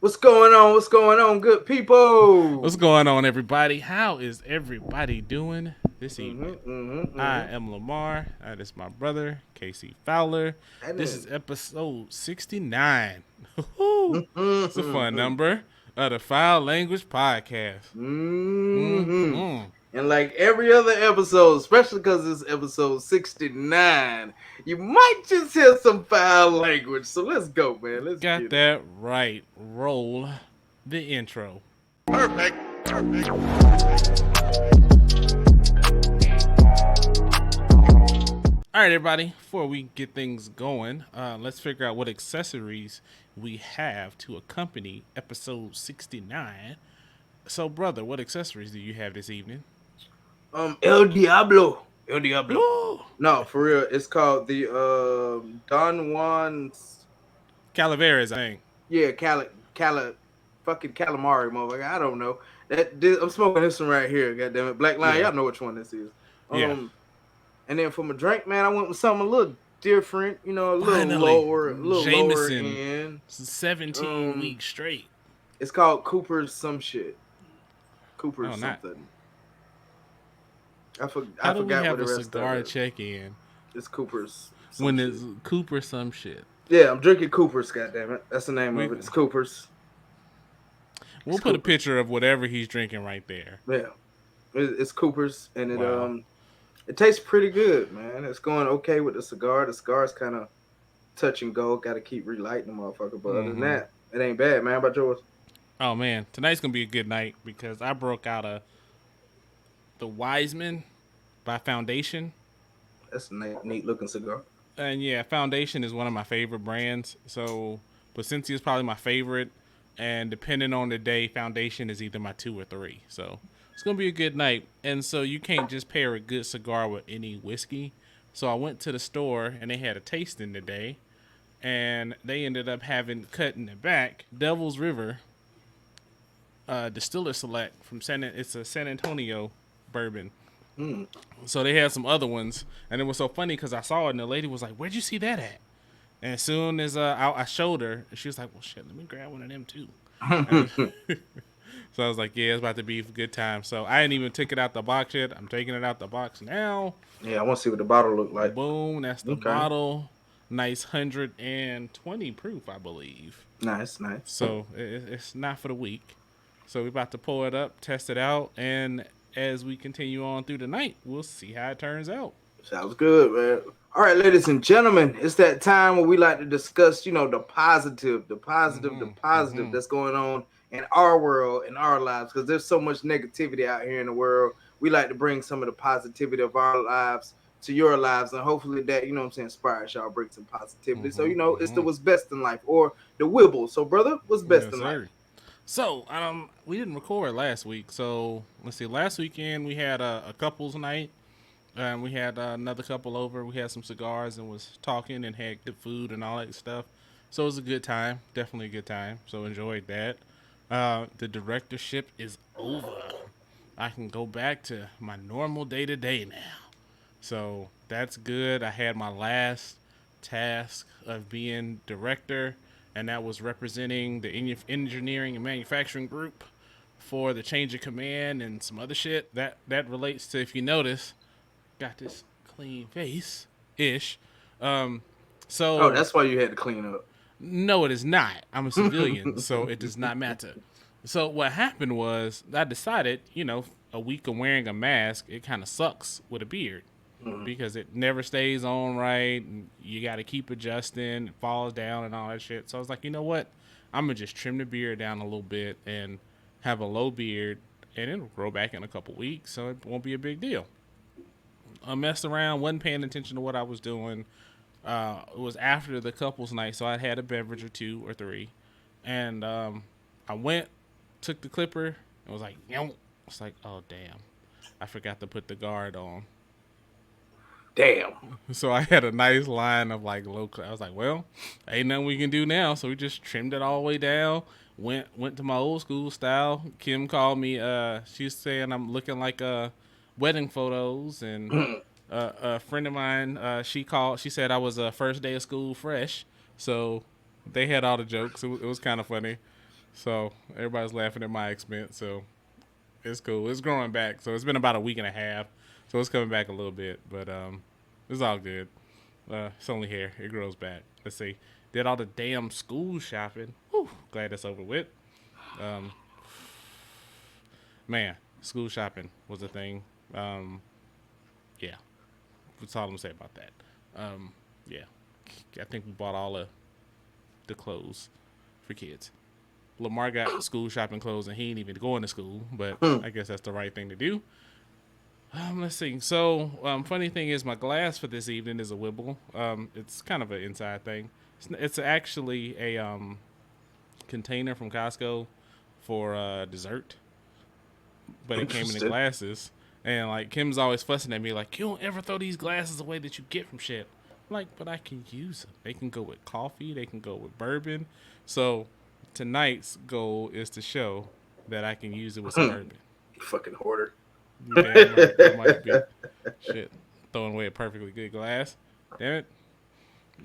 What's going on? What's going on, good What's people? going on, everybody? How is everybody doing this Mm-hmm, evening? mm-hmm, I mm-hmm. am Lamar. That is my brother, Casey Fowler. And This is then, episode 69. It's a fun mm-hmm, number of the Foul Language Podcast. mm-hmm. Mm-hmm. And like every other episode, especially because it's episode 69, you might just hear some foul language. So let's go, man. Let's Got get it. that right. Roll the intro. Perfect. Perfect. All right, everybody. Before we get things going, let's figure out what accessories we have to accompany episode 69. So, brother, what accessories do you have this evening? El Diablo. El Diablo. Woo! No, for real. It's called the Don Juan's. Calaveras, I think. Yeah, fucking calamari, motherfucker. I don't know. I'm smoking this one right here. God damn it, Black Line. Yeah, Y'all know which one this is. yeah. Um, and then for my drink, man, I went with something a little different. You know, Finally, a little lower Jameson, end. 17 Um, weeks straight. it's called Cooper's some shit. Cooper's Oh, not. something. I How do we forgot what have the a rest of cigar it. check in It's Cooper's some when shit. it's Cooper some shit? Yeah, I'm drinking Cooper's. God damn it, that's the name of We it. It's Cooper's. we'll It's put a Cooper's. picture of whatever he's drinking right there. Yeah, it's Cooper's, and Wow. it tastes pretty good, man. It's going okay with the cigar. The cigar's kind of touch and go. Got to keep relighting the motherfucker. But other than Mm-hmm. that, it ain't bad, man. How about yours? Oh man, tonight's gonna be a good night because I broke out the Wiseman by Foundation. That's a neat looking cigar. And yeah, Foundation is one of my favorite brands. So Placencia is probably my favorite, and depending on the day, Foundation is either my two or three. So it's gonna be a good night. And so you can't just pair a good cigar with any whiskey. So I went to the store and they had a tasting today, and they ended up having cut in the back Devil's River Distiller Select from It's a San Antonio bourbon. Mm. So they had some other ones, and it was so funny because I saw it, and the lady was like, "Where'd you see that at?" And as soon as I showed her, she was like, "Well, shit, let me grab one of them too." And so I was like, "Yeah, it's about to be a good time." So I ain't even took it out the box yet. I'm taking it out the box now. Yeah, I want to see what the bottle look like. Boom, that's the Okay, bottle. Nice 120 proof, I believe. nice, nice. So it's not for the weak. So we're about to pull it up, test it out, and as we continue on through the night, we'll see how it turns out. Sounds good, man. All right, ladies and gentlemen, it's that time where we like to discuss, the positive, the Mm-hmm. positive Mm-hmm. that's going on in our world, in our lives, because there's so much negativity out here in the world. We like to bring some of the positivity of our lives to your lives, and hopefully that, what I'm saying, inspires y'all, bring some positivity. So, Mm-hmm. it's the Mm-hmm. what's best in life, or the Wibble. So, brother, what's best Yes, in life? sir. So, we didn't record last week. So let's see. Last weekend we had a couples night, and we had another couple over. We had some cigars and was talking and had good food and all that stuff. So it was a good time. Definitely a good time. So enjoyed that. The directorship is over. I can go back to my normal day to day now. So that's good. I had my last task of being director, and that was representing the engineering and manufacturing group for the change of command and some other shit. That relates to, if you notice, got this clean face ish. Um, Oh, so that's why you had to clean up. no, it is not. I'm a civilian, so it does not matter. So what happened was I decided, a week of wearing a mask, it kind of sucks with a beard Mhm. because it never stays on right. And you got to keep adjusting, it falls down and all that shit. So I was like, you know what? I'm gonna just trim the beard down a little bit and have a low beard, and it'll grow back in a couple weeks, so it won't be a big deal. I messed around, wasn't paying attention to what I was doing. It was after the couples night, so I had a beverage or two or three, and I went, took the clipper, and was like, yo. It's like, oh damn, I forgot to put the guard on. Damn. So I had a nice line of like low. I was like, well, ain't nothing we can do now. So we just trimmed it all the way down. Went to my old school style. Kim called me. She's saying I'm looking like wedding photos, and a friend of mine. She called. She said I was a first day of school fresh. So they had all the jokes. It was kind of funny. So everybody's laughing at my expense. So it's cool. It's growing back. So it's been about a week and a half. So it's coming back a little bit, but it's all good. It's only hair. It grows back. Let's see. Did all the damn school shopping. Whew, glad that's over with. Um, man, school shopping was a thing. Um, yeah, that's all I'm gonna say about that. Yeah, I think we bought all the clothes for kids. Lamar got school shopping clothes and he ain't even going to school, but Hmm. I guess that's the right thing to do. Let's see. So, funny thing is, my glass for this evening is a Wibble. It's kind of an inside thing. It's actually a container from Costco for dessert, but it came in the Interesting. glasses. And like Kim's always fussing at me, like, you don't ever throw these glasses away that you get from shit. I'm like, but I can use them. They can go with coffee. They can go with bourbon. So tonight's goal is to show that I can use it with some Hmm. bourbon. You fucking hoarder. You damn right. I might be. Shit. Throwing away a perfectly good glass. Damn it.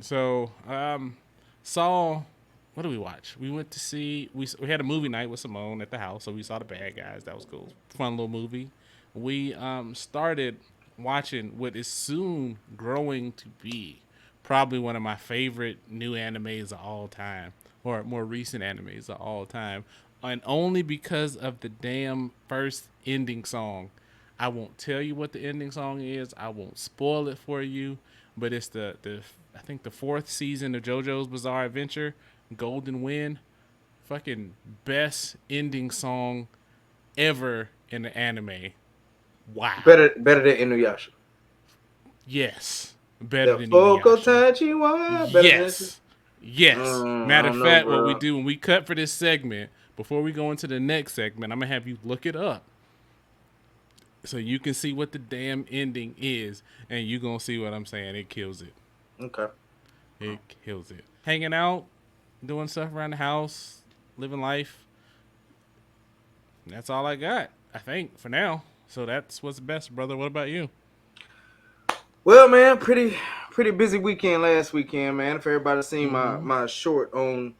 So, saw. What did we watch? We went to see. We had a movie night with Simone at the house, so we saw The Bad Guys. That was cool. Fun little movie. We started watching what is soon growing to be probably one of my favorite new animes of all time, or more recent animes of all time, and only because of the damn first ending song. I won't tell you what the ending song is. I won't spoil it for you, but it's the I think the fourth season of JoJo's Bizarre Adventure, Golden Wind. Fucking best ending song ever in the anime. Wow. Better than Inuyasha. Yes. Better The than Foko Inuyasha. Tachiwa. Better than that shit. Yes. Yes. I Matter of don't know, fact, what we bro. do when we cut for this segment, before we go into the next segment, I'm gonna have you look it up so you can see what the damn ending is, and you gonna see what I'm saying. It kills it. Okay. It kills it. Hanging out, doing stuff around the house, living life. That's all I got, I think, for now. So that's what's best, brother. What about you? Well, man, pretty busy weekend last weekend, man. If everybody seen Mm-hmm. my short on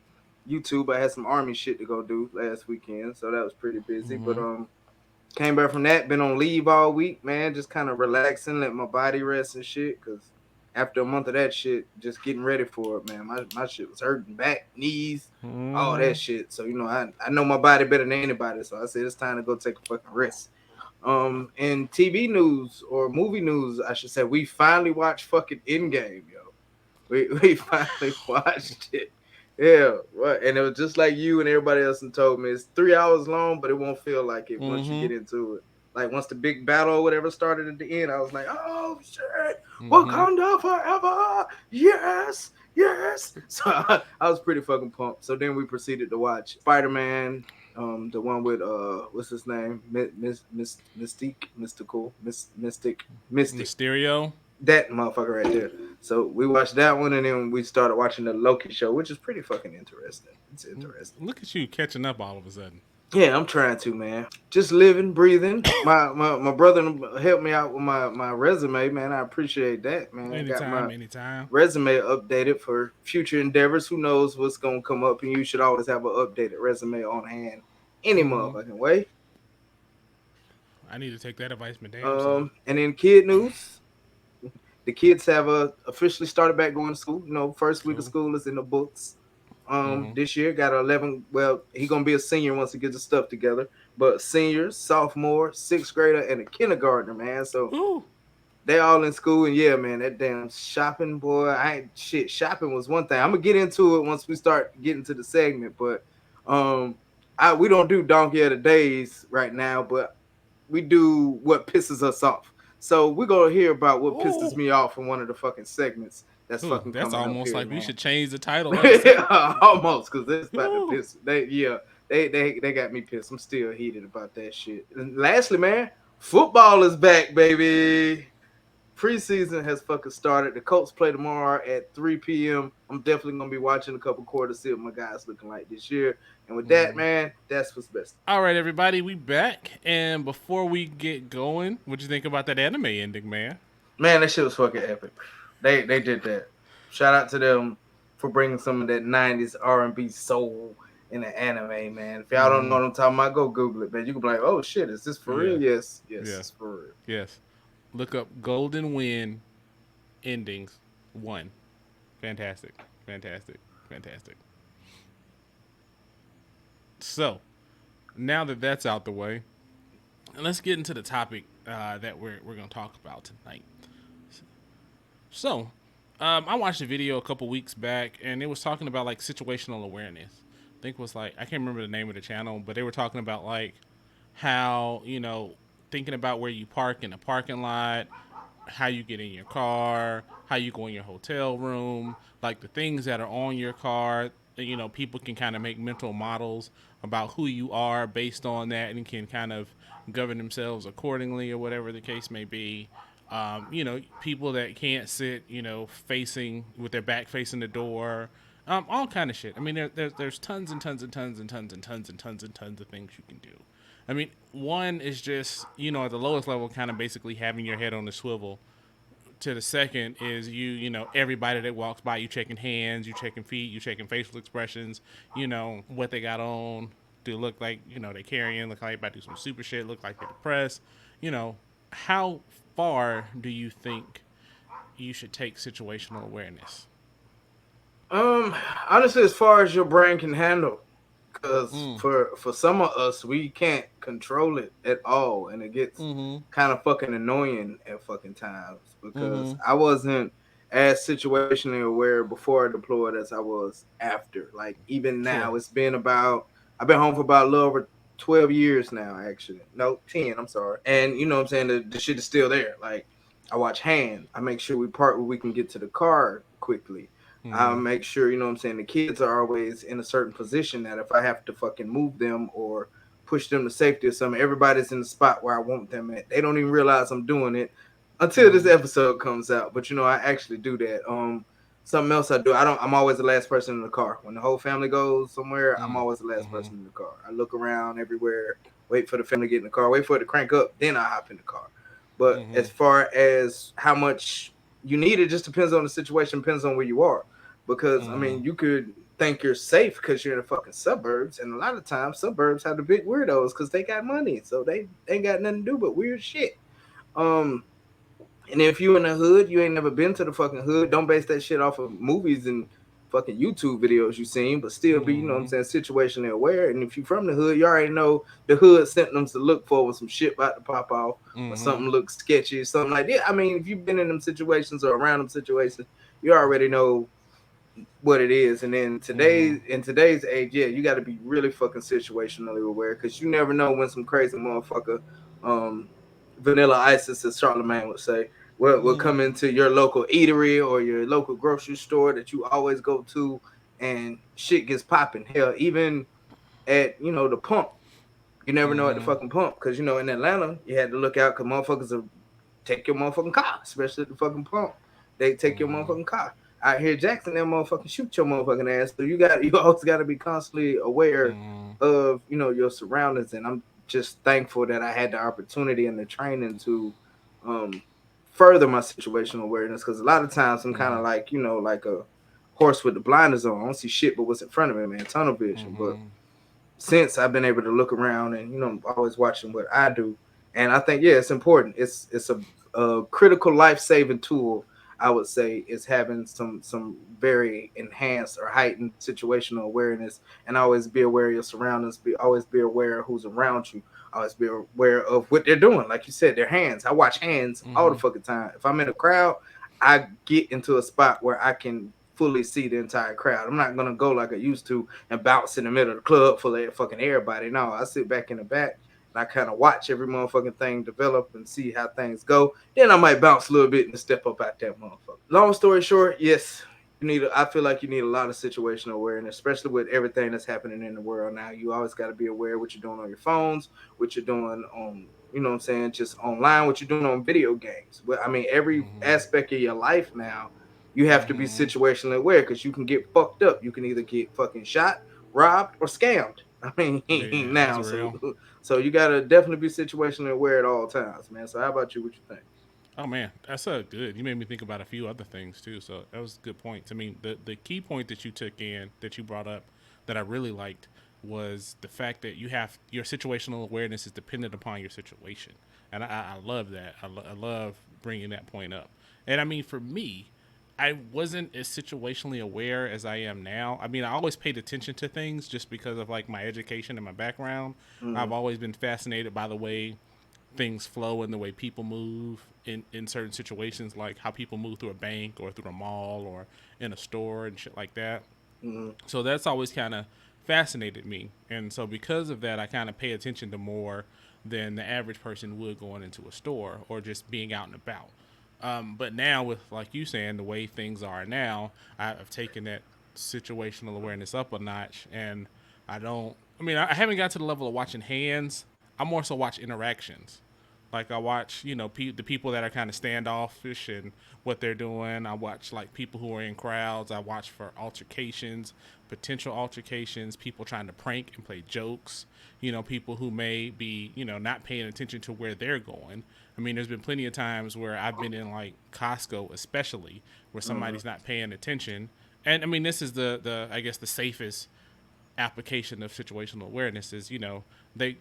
YouTube, I had some army shit to go do last weekend, so that was pretty busy. But Mm-hmm. came back from that, been on leave all week, man. Just kind of relaxing, let my body rest and shit. Cause after a month of that shit, just getting ready for it, man. My shit was hurting, back, knees, all Mm-hmm. that shit. So I know my body better than anybody. So I said it's time to go take a fucking rest. In TV news or movie news, I should say, we finally watched fucking Endgame, yo. We finally watched it. Yeah, right. And it was just like you and everybody else and told me it's 3 hours long, but it won't feel like it once you Mm-hmm. get into it. Like once the big battle or whatever started at the end, I was like, oh shit, Mm-hmm. Wakanda forever. Yes, yes. So I was pretty fucking pumped. So then we proceeded to watch Spider-Man, the one with what's his name? Mystique, mystical, mystic, Mysterio. that motherfucker right there. So we watched that one, and then we started watching the Loki show, which is pretty fucking interesting. It's interesting. Look at you catching up all of a sudden. Yeah, I'm trying to, man. Just living, breathing. My brother helped me out with my resume, man. I appreciate that, man. I got Anytime, my anytime. resume updated for future endeavors. Who knows what's gonna come up, and you should always have an updated resume on hand any Mm-hmm. motherfucking way. I need to take that advice, my damn self. And in kid news, the kids have officially started back going to school. You know, first week of Cool. school is in the books. Mm-hmm. This year got 11. Well, he gonna be a senior once he gets his stuff together. But seniors, sophomore, sixth grader, and a kindergartner, man. So Ooh. they all in school, and yeah, man, that damn shopping, boy. I ain't shit. Shopping was one thing. I'm gonna get into it once we start getting to the segment, but um, we don't do donkey of the days right now, but we do what pisses us off. So we're gonna hear about what pisses Ooh. me off in one of the fucking segments that's Ooh. fucking That's coming up almost here, like we man. should change the title of the segment. Almost, because it's about to Ooh. piss. They got me pissed. I'm still heated about that shit. And lastly, man, football is back, baby. Preseason has fucking started. The Colts play tomorrow at 3 p.m. I'm definitely gonna be watching a couple quarters, see what my guys looking like this year. And with that, Mm-hmm. man, that's what's best. All right, everybody, we back. And before we get going, what'd you think about that anime ending, man? Man, that shit was fucking epic. They did that. Shout out to them for bringing some of that '90s R&B soul in the anime, man. If y'all don't know Mm-hmm. what I'm talking about, go Google it, man. You can be like, oh shit, is this for real? Yeah. Yes, yes, Yeah. it's for real. Yes. Look up Golden Wind endings one. Fantastic. Fantastic. Fantastic. So now that that's out the way, let's get into the topic that we're gonna talk about tonight. So, I watched a video a couple weeks back, and it was talking about like situational awareness. I think it was like, I can't remember the name of the channel, but they were talking about like how, thinking about where you park in the parking lot, how you get in your car, how you go in your hotel room, like the things that are on your car. People can kind of make mental models about who you are based on that, and can kind of govern themselves accordingly, or whatever the case may be. People that can't sit, facing with their back facing the door, all kind of shit. I mean, there's tons and tons and tons and tons and tons and tons and tons of things you can do. I mean, one is just, at the lowest level, kind of basically having your head on the swivel. To the second is everybody that walks by, you checking hands, you checking feet, you checking facial expressions, what they got on, do look like, they carrying, look like they about to do some super shit, look like they're depressed. You know, how far do you think you should take situational awareness? Um, Honestly, as far as your brain can handle, because Mm. for some of us, we can't control it at all, and it gets Mm-hmm. kind of fucking annoying at fucking times. Mm-hmm. Because I wasn't as situationally aware before I deployed as I was after. Like even Sure. now, it's been about I've been home for about a little over 12 years now. Actually, no, 10. I'm sorry. And you know what I'm saying, the shit is still there. Like I watch hands. I make sure we park where we can get to the car quickly. I Mm-hmm. make sure, you know what I'm saying, the kids are always in a certain position that if I have to fucking move them or push them to safety or something, everybody's in the spot where I want them at. They don't even realize I'm doing it until this Mm-hmm. episode comes out. But I actually do that. Something else I do, I'm always the last person in the car. When the whole family goes somewhere, I'm always the last Mm-hmm. person in the car. I look around everywhere, wait for the family to get in the car, wait for it to crank up, then I hop in the car. But Mm-hmm. as far as how much you need, it just depends on the situation, depends on where you are. Because I Mm-hmm. mean, you could think you're safe because you're in the fucking suburbs, and a lot of times suburbs have the big weirdos because they got money, so they ain't got nothing to do but weird shit. Um, and if you in the hood, you ain't never been to the fucking hood. Don't base that shit off of movies and fucking YouTube videos you seen, but still be, you know what I'm Mm-hmm. saying, situationally aware. And if you from the hood, you already know the hood symptoms to look for when some shit about to pop off or Mm-hmm. something looks sketchy or something like that. I mean, if you've been in them situations or around them situations, you already know what it is. And then Mm-hmm. today's age, yeah, you got to be really fucking situationally aware because you never know when some crazy motherfucker, um, Vanilla Isis, as Charlemagne would say, will come Mm-hmm. into your local eatery or your local grocery store that you always go to, and shit gets popping. Hell, even at the pump, you never know at the Mm-hmm. fucking pump because in Atlanta you had to look out because motherfuckers are take your motherfucking car, especially at the fucking pump. They take your Mm-hmm. motherfucking car. Out here, Jackson, that motherfucking shoot your motherfucking ass. So you always got to be constantly aware Mm-hmm. of your surroundings. And I'm just thankful that I had the opportunity and the training to um further my situational awareness because a lot of times I'm kind Mm-hmm. of like like a horse with the blinders on. I don't see shit but what's in front of me, man. Tunnel vision, but Mm-hmm. since I've been able to look around and always watching what I do, and I think yeah, it's important. It's a critical life saving tool. I would say is having some very enhanced or heightened situational awareness, and always be aware of your surroundings. Always be aware of who's around you. Always be aware of what they're doing. Like you said, their hands. I watch hands all the Mm-hmm. fucking time. If I'm in a crowd, I get into a spot where I can fully see the entire crowd. I'm not gonna go like I used to and bounce in the middle of the club full of fucking everybody. No, I sit back in the back and I kind of watch every motherfucking thing develop and see how things go. Then I might bounce a little bit and step up out that motherfucker. Long story short, yes, I feel like you need a lot of situational awareness, especially with everything that's happening in the world now. You always got to be aware of what you're doing on your phones, what you're doing on, what I'm saying, just online, what you're doing on video games. But I mean, every Mm-hmm. aspect of your life now, you have to be Mm-hmm. situationally aware because you can get fucked up. You can either get fucking shot, robbed, or scammed. I mean, Yeah, that's now, so real. so you gotta definitely be situationally aware at all times, man. So how about you? What you think? Oh man, that's so good. You made me think about a few other things too. So that was good points. I mean, the key point that you took in that you brought up that I really liked was the fact that your situational awareness is dependent upon your situation, and I love that. I love bringing that point up. And I mean, for me, I wasn't as situationally aware as I am now. I mean, I always paid attention to things just because of like my education and my background. Mm-hmm. I've always been fascinated by the way things flow and the way people move in certain situations, like how people move through a bank or through a mall or in a store and shit like that. Mm-hmm. So that's always kind of fascinated me. And so because of that, I kind of pay attention to more than the average person would going into a store or just being out and about. But now, with like you saying, the way things are now, I've taken that situational awareness up a notch, and I don't. I mean, I haven't got to the level of watching hands. I more so watch interactions. Like I watch, the people that are kind of standoffish and what they're doing. I watch like people who are in crowds. I watch for altercations, potential altercations, people trying to prank and play jokes. People who may be, not paying attention to where they're going. I mean, there's been plenty of times where I've been in like Costco, especially where Mm-hmm. somebody's not paying attention. And I mean, this is the I guess the safest application of situational awareness is they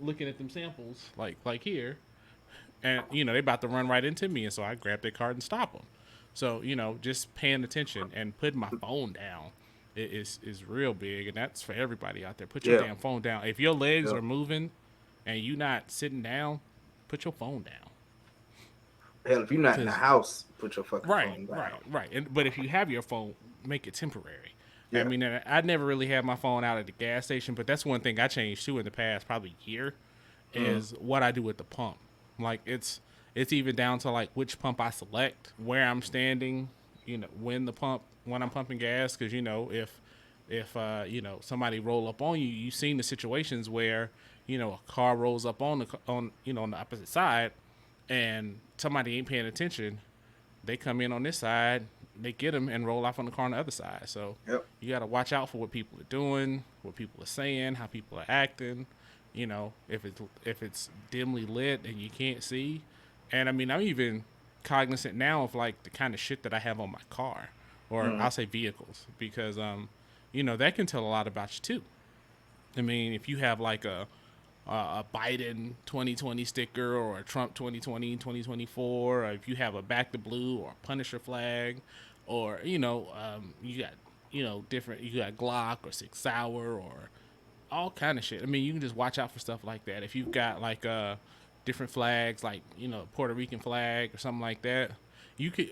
looking at them samples like here, and they about to run right into me, and so I grab their card and stop them. So just paying attention and putting my phone down is real big, and that's for everybody out there. Put your Yeah. damn phone down. If your legs Yeah. are moving and you not sitting down, put your phone down. Hell, if you're not in the Cause house, put your fucking right, phone right, down. right. But if you have your phone, make it temporary. I Yeah. mean, I never really had my phone out at the gas station, but that's one thing I changed too in the past probably year Mm-hmm. is what I do at the pump. Like it's even down to like which pump I select, where I'm standing, when I'm pumping gas, because if somebody roll up on you, you've seen the situations where a car rolls up on the opposite side, and somebody ain't paying attention. They come in on this side, they get them and roll off on the car on the other side. So Yep. you got to watch out for what people are doing, what people are saying, how people are acting. If it's dimly lit and you can't see. And I mean, I'm even cognizant now of like the kind of shit that I have on my car, or Mm-hmm. I'll say vehicles, because that can tell a lot about you too. I mean, if you have like a Biden 2020 sticker or a Trump 2020 2024, or if you have a back to blue or a Punisher flag, or you got different, you got Glock or Six Sauer or all kind of shit. I mean, you can just watch out for stuff like that. If you've got like different flags, like Puerto Rican flag or something like that,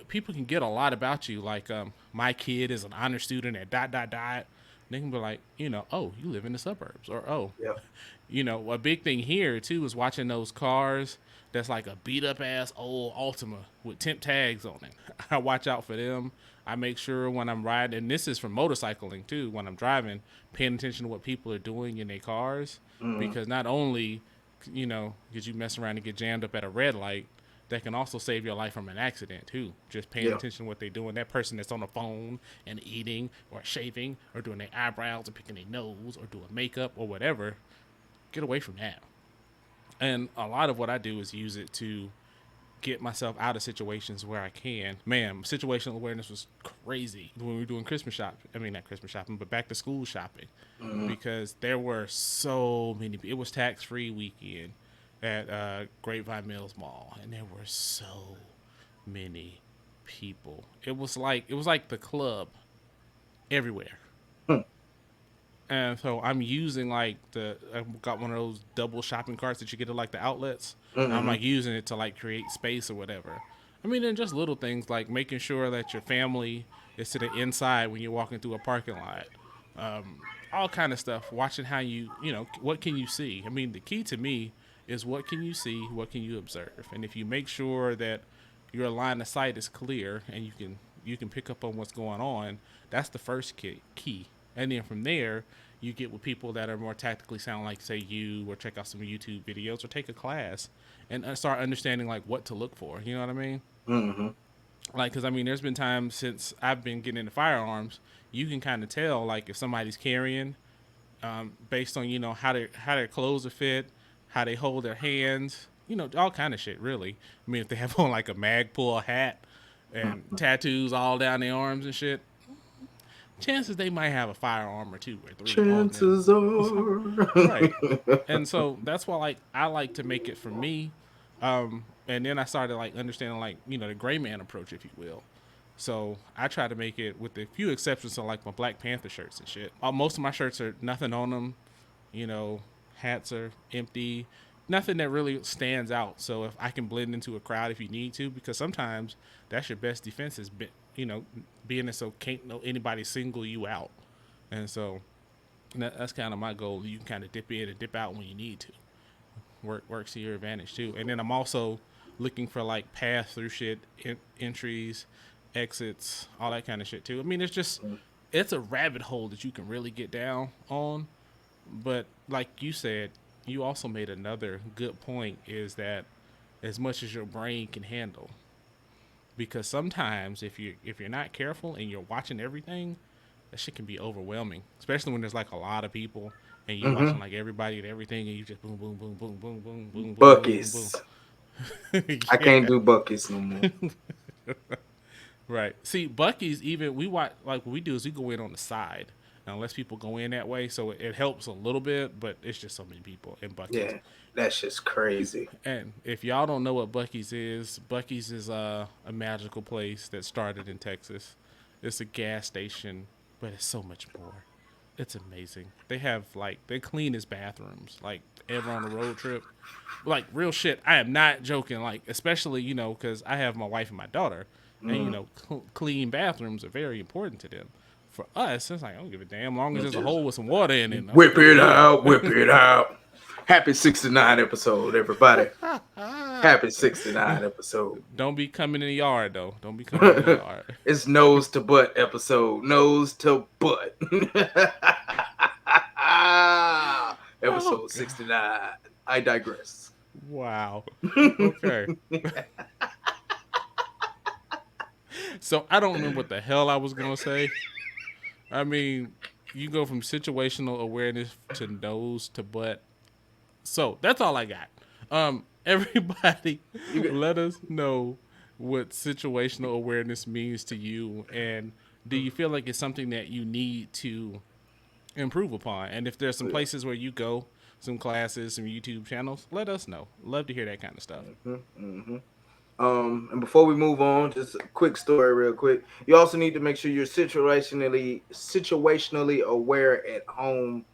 people can get a lot about you. Like my kid is an honor student at dot dot dot. They can be like, oh, you live in the suburbs, or oh, Yep. a big thing here too is watching those cars that's like a beat up ass old Altima with temp tags on it. I watch out for them. I make sure when I'm riding, and this is for motorcycling too, when I'm driving, paying attention to what people are doing in their cars, Mm-hmm. because not only, because you mess around and get jammed up at a red light, that can also save your life from an accident too. Just paying Yeah. attention to what they're doing. That person that's on the phone and eating or shaving or doing their eyebrows or picking their nose or doing makeup or whatever, get away from that. And a lot of what I do is use it to get myself out of situations where I can. Man, situational awareness was crazy when we were doing Christmas shopping. I mean, not Christmas shopping, but back to school shopping, Mm-hmm. because there were so many. It was tax free weekend at Grapevine Mills Mall, and there were so many people. It was like the club everywhere. And so I'm using like I've got one of those double shopping carts that you get at like the outlets. And I'm Mm-hmm. like using it to like create space or whatever. I mean, and just little things like making sure that your family is to the inside when you're walking through a parking lot. All kind of stuff. Watching how what can you see? I mean, the key to me is what can you see, what can you observe, and if you make sure that your line of sight is clear and you can pick up on what's going on, that's the first key. And then from there, you get with people that are more tactically sound, like say you, or check out some YouTube videos or take a class and start understanding like what to look for. You know what I mean? Mm-hmm. Like, because I mean, there's been times since I've been getting into firearms, you can kind of tell like if somebody's carrying, based on how their clothes are fit, how they hold their hands, all kind of shit. Really, I mean, if they have on like a Magpul hat and tattoos all down their arms and shit, chances they might have a firearm or 2 or 3 on them. Chances are. Right. And so that's why like I like to make it for me. And then I started like understanding like, the gray man approach, if you will. So I try to make it with a few exceptions to like my Black Panther shirts and shit. Most of my shirts are nothing on them, you know, hats are empty, nothing that really stands out. So if I can blend into a crowd if you need to, because sometimes that's your best defense is, being it so can't know anybody single you out. And so that's kind of my goal. You can kind of dip in and dip out when you need to. Works to your advantage too. And then I'm also looking for like path through shit, entries, exits, all that kind of shit too. I mean, it's a rabbit hole that you can really get down on. But like you said, you also made another good point is that as much as your brain can handle, because sometimes if you're not careful and you're watching everything, that shit can be overwhelming, especially when there's like a lot of people and you Mm-hmm. watching like everybody and everything, and you just boom, boom, boom, boom, boom, boom, boom, boom, boom, boom, Buckies. boom. I Yeah, can't do Buckies no more. right. See, Bucky's even we watch like what we do is we go in on the side. Now, unless people go in that way, so it helps a little bit, but it's just so many people in Bucky's. Yeah, that's just crazy. And if y'all don't know what Bucky's is a magical place that started in Texas. It's a gas station, but it's so much more. It's amazing. They have like they clean as bathrooms, like ever on a road trip. Like real shit. I am not joking. Like especially because I have my wife and my daughter, and Mm. clean bathrooms are very important to them. For us, it's like I don't give a damn. Long as there's a Just hole with some water in it, I'm whip good to it go. out, whip it out. Happy 69 episode, everybody. Happy 69 episode. Don't be coming in the yard though. Don't be coming in the yard. It's nose to butt episode. Nose to butt. Oh Episode god. 69. I digress. Wow. Okay. So I don't remember what the hell I was gonna say. I mean, you go from situational awareness to nose to butt. So that's all I got. Everybody, You get, let us know what situational awareness means to you, and do you feel like it's something that you need to improve upon? And if there's some yeah. places where you go, some classes, some YouTube channels, let us know. Love to hear that kind of stuff. Mm-hmm. And before we move on, just a quick story, real quick. You also need to make sure you're situationally aware at home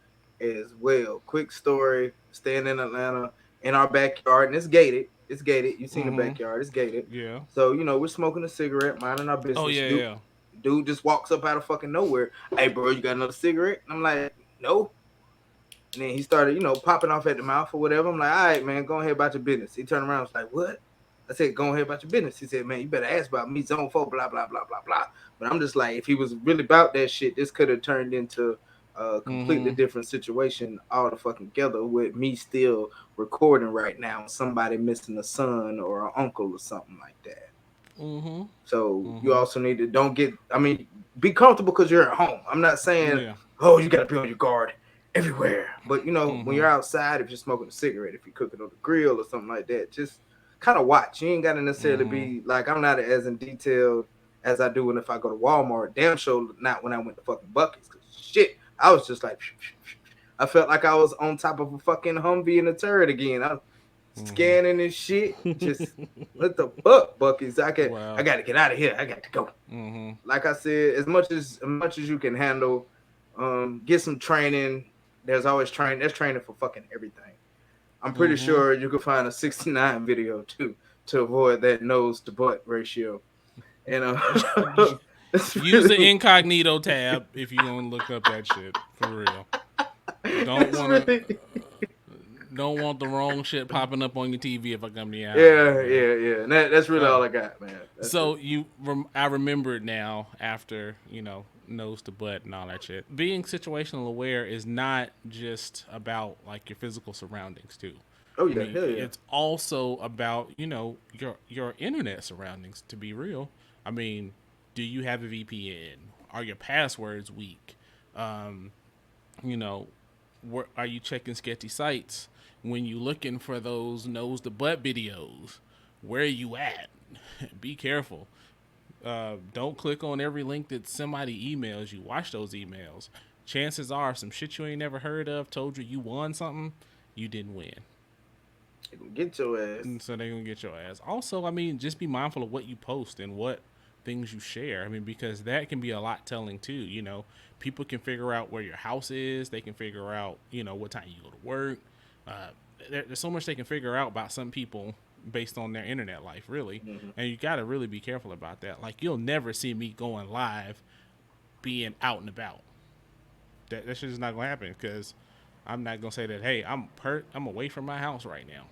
as well. Quick story: staying in Atlanta in our backyard, and it's gated. It's gated. You've seen the Mm-hmm. backyard. It's gated. Yeah. So we're smoking a cigarette, minding our Oh business. yeah, Dude, yeah. dude just walks up out of fucking nowhere. Hey, bro, you got another cigarette? And I'm like, no. And then he started, popping off at the mouth or whatever. I'm like, all right, man, go ahead about your business. He turned around, was like, what? I said, go ahead about your business. He said, man, you better ask about me, zone 4, blah, blah, blah, blah, blah. But I'm just like, if he was really about that shit, this could have turned into a completely Mm-hmm. different situation all the fucking together with me still recording right now, somebody missing a son or an uncle or something like that. Mm-hmm. So you Mm-hmm. also need to be comfortable because you're at home. I'm not saying, Yeah. oh, you got to be on your guard everywhere. But when Mm-hmm. you're outside, if you're smoking a cigarette, if you're cooking on the grill or something like that, just kind of watch. You ain't got to necessarily Mm-hmm. be like, I'm not as in detail as I do when if I go to Walmart. Damn sure not when I went to fucking Bucky's. Cause shit, I was just like, I felt like I was on top of a fucking Humvee in a turret again. I was Mm-hmm. scanning and shit. Just what the fuck, Bucky's? I Wow. got to get out of here. I got to go. Mm-hmm. Like I said, as much as you can handle, get some training. There's always training. There's training for fucking everything. I'm pretty Mm-hmm. sure you could find a 69 video too to avoid that nose to butt ratio. And it's Use the really, incognito tab if you gonna look up that shit for real. Don't it's wanna really, don't want the wrong shit popping up on your TV if I come to your house. yeah, Okay. yeah, yeah. And that's really Uh, all I got, man. That's so really, I remember it now after nose to butt and all that shit. Being situational aware is not just about like your physical surroundings too. oh I yeah, mean, hell yeah. it's also about your internet surroundings. To be real, I mean, do you have a VPN? Are your passwords weak? Um, you know, are you checking sketchy sites when you looking for those nose to butt videos? Where are you at? Be careful. Don't click on every link that somebody emails you. Watch those emails. Chances are, some shit you ain't never heard of told you won something, you didn't win. Get your ass. And so they're gonna get your ass. Also, I mean, just be mindful of what you post and what things you share. I mean, because that can be a lot telling too. People can figure out where your house is. They can figure out, what time you go to work. Uh, there's so much they can figure out about some people based on their internet life, really. Mm-hmm. And you got to really be careful about that. Like, you'll never see me going live, being out and about. That shit is not gonna happen because I'm not gonna say that. Hey, I'm away from my house right now.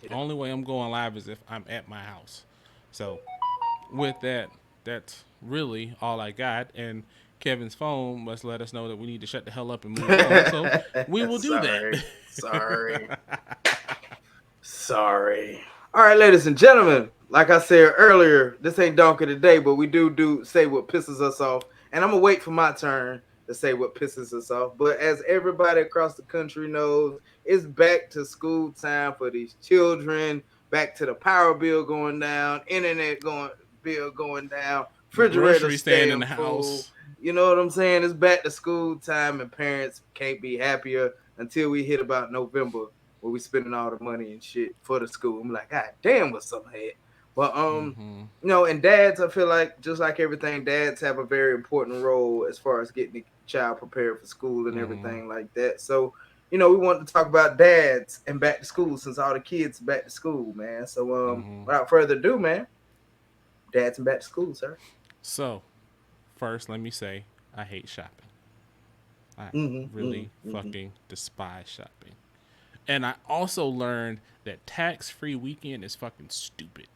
The Yeah. only way I'm going live is if I'm at my house. So with that, that's really all I got. And Kevin's phone must let us know that we need to shut the hell up and move on. So we will do that. Sorry. Sorry. Sorry. All right, ladies and gentlemen. Like I said earlier, this ain't donkey today, but we do say what pisses us off, and I'm gonna wait for my turn to say what pisses us off. But as everybody across the country knows, it's back to school time for these children. Back to the power bill going down, bill going down, refrigerator Grocery stand in staying the full. house. You know what I'm saying? It's back to school time, and parents can't be happier until we hit about November where we spending all the money and shit for the school. I'm like, God damn, what's some head? But Mm-hmm. and dads, I feel like just like everything, dads have a very important role as far as getting the child prepared for school and Mm-hmm. everything like that. So, we want to talk about dads and back to school since all the kids are back to school, man. So, Mm-hmm. without further ado, man, dads and back to school, sir. So first, let me say I hate shopping. I Mm-hmm, really mm-hmm, fucking despise shopping. And I also learned that tax-free weekend is fucking stupid.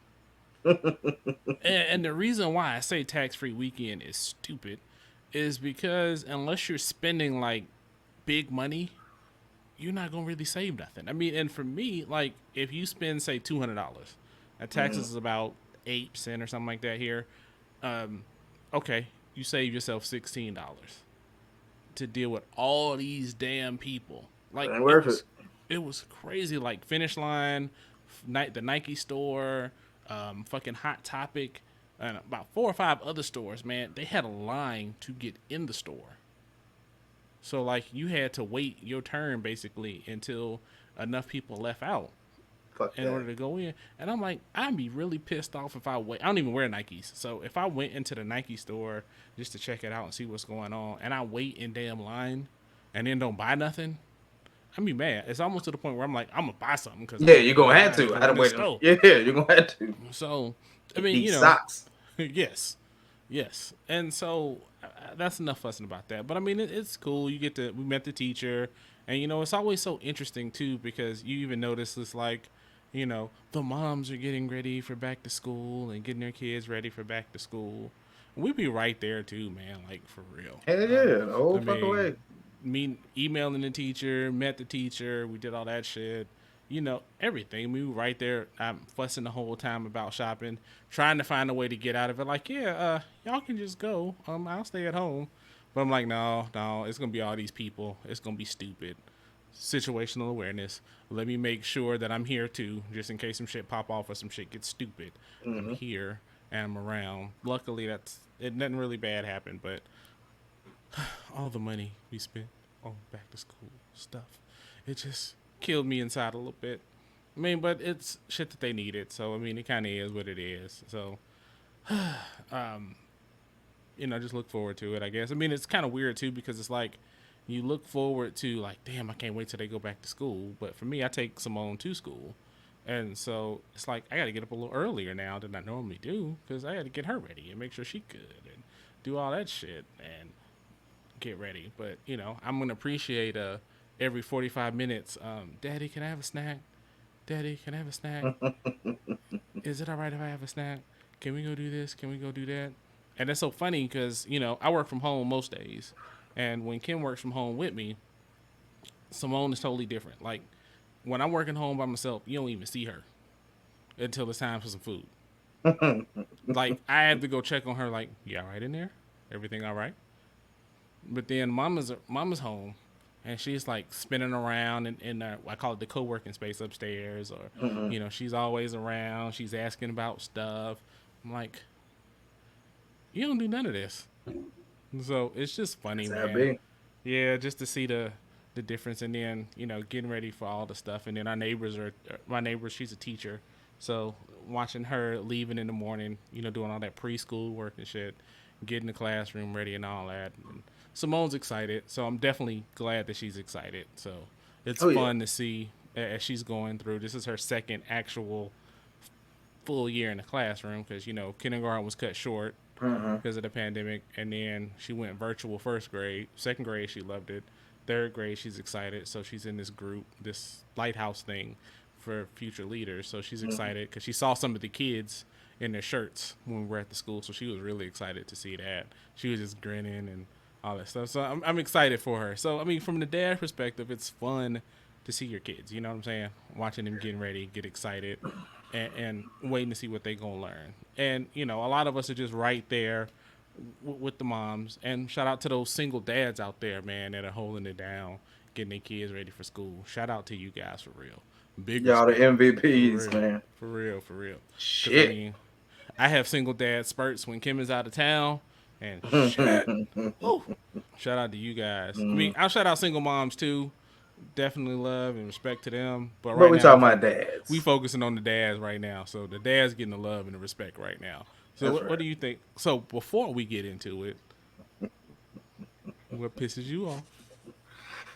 mm-hmm. And the reason why I say tax-free weekend is stupid is because unless you're spending like big money, you're not gonna really save nothing. I mean, and for me, like if you spend say $200, that taxes is about 8% or something like that here. Um, okay, you save yourself $16 to deal with all these damn people. Like Ain't worth it. it was crazy. Like Finish Line, the Nike store, fucking Hot Topic, and about 4 or 5 other stores. Man, they had a line to get in the store. So like you had to wait your turn basically until enough people left out Fuck in that. order to go in. And I'm like, I'd be really pissed off if I wait. I don't even wear Nikes. So if I went into the Nike store just to check it out and see what's going on, and I wait in damn line and then don't buy nothing, I'd be mad. It's almost to the point where I'm like, I'm gonna buy something because Yeah, I you're waited in gonna have line to to. I go had in to this wait. store. Yeah, you're gonna have to So, I get mean, these socks. yes, yes, and so that's enough fussing about that. But I mean, it's cool. We met the teacher, and it's always so interesting too because you even notice this like, the moms are getting ready for back to school and getting their kids ready for back to school. We'd be right there too, man. Like for real. Hell yeah, the I whole fucking mean, way. me emailing the teacher, met the teacher, we did all that shit. Everything. We were right there. I'm fussing the whole time about shopping, trying to find a way to get out of it. Like, yeah, y'all can just go. I'll stay at home. But I'm like, no, no, it's gonna be all these people. It's gonna be stupid. Situational awareness. Let me make sure that I'm here too, just in case some shit pop off or some shit gets stupid. I'm Mm-hmm. here and I'm around. Luckily, nothing really bad happened, but all the money we spent on back to school stuff, it just killed me inside a little bit. I mean, but it's shit that they needed, so I mean, it kind of is what it is. So, um, just look forward to it. I guess. I mean, it's kind of weird too because it's like you look forward to like, damn, I can't wait till they go back to school. But for me, I take Simone to school, and so it's like I got to get up a little earlier now than I normally do because I had to get her ready and make sure she could and do all that shit and get ready. But I'm gonna appreciate every 45 minutes. Daddy, can I have a snack? Daddy, can I have a snack? Is it all right if I have a snack? Can we go do this? Can we go do that? And that's so funny because I work from home most days, and when Kim works from home with me, Simone is totally different. Like when I'm working home by myself, you don't even see her until it's time for some food. Like I have to go check on her. Like, you all right in there? Everything all right? But then mama's home, and she's like spinning around in I call it the co-working space upstairs, or Mm-hmm. she's always around. She's asking about stuff. I'm like, You don't do none of this. So it's just funny, That's how it man. be. Yeah, just to see the difference, and then getting ready for all the stuff, and then our neighbors are my neighbor. She's a teacher, so watching her leaving in the morning, doing all that preschool work and shit, getting the classroom ready and all that. And Simone's excited, so I'm definitely glad that she's excited. So it's Oh yeah. fun to see as she's going through. This is her second actual full year in the classroom because kindergarten was cut short Mm-hmm. because of the pandemic, and then she went virtual first grade. Second grade, she loved it. Third grade, she's excited. So she's in this group, this lighthouse thing for future leaders. So she's Mm-hmm. excited because she saw some of the kids in their shirts when we were at the school. So she was really excited to see that. She was just grinning and all that stuff. So I'm excited for her. So I mean, from the dad perspective, it's fun to see your kids. You know what I'm saying? Watching them getting ready, get excited, and waiting to see what they gonna learn. And a lot of us are just right there with the moms. And shout out to those single dads out there, man, that are holding it down, getting their kids ready for school. Shout out to you guys for real. Big Y'all the respect. For MVPs, real. man. For real. For real. Because, I Shit. mean, I have single dad spurts when Kim is out of town. And shit. Woo. Shout out to you guys. I mean, I'll shout out single moms too. Definitely love and respect to them. But But right we now talking about we dads. focusing on the dads right now. So the dads getting the love and the respect right now. So That's what right. do you think? So before we get into it, what pisses you off?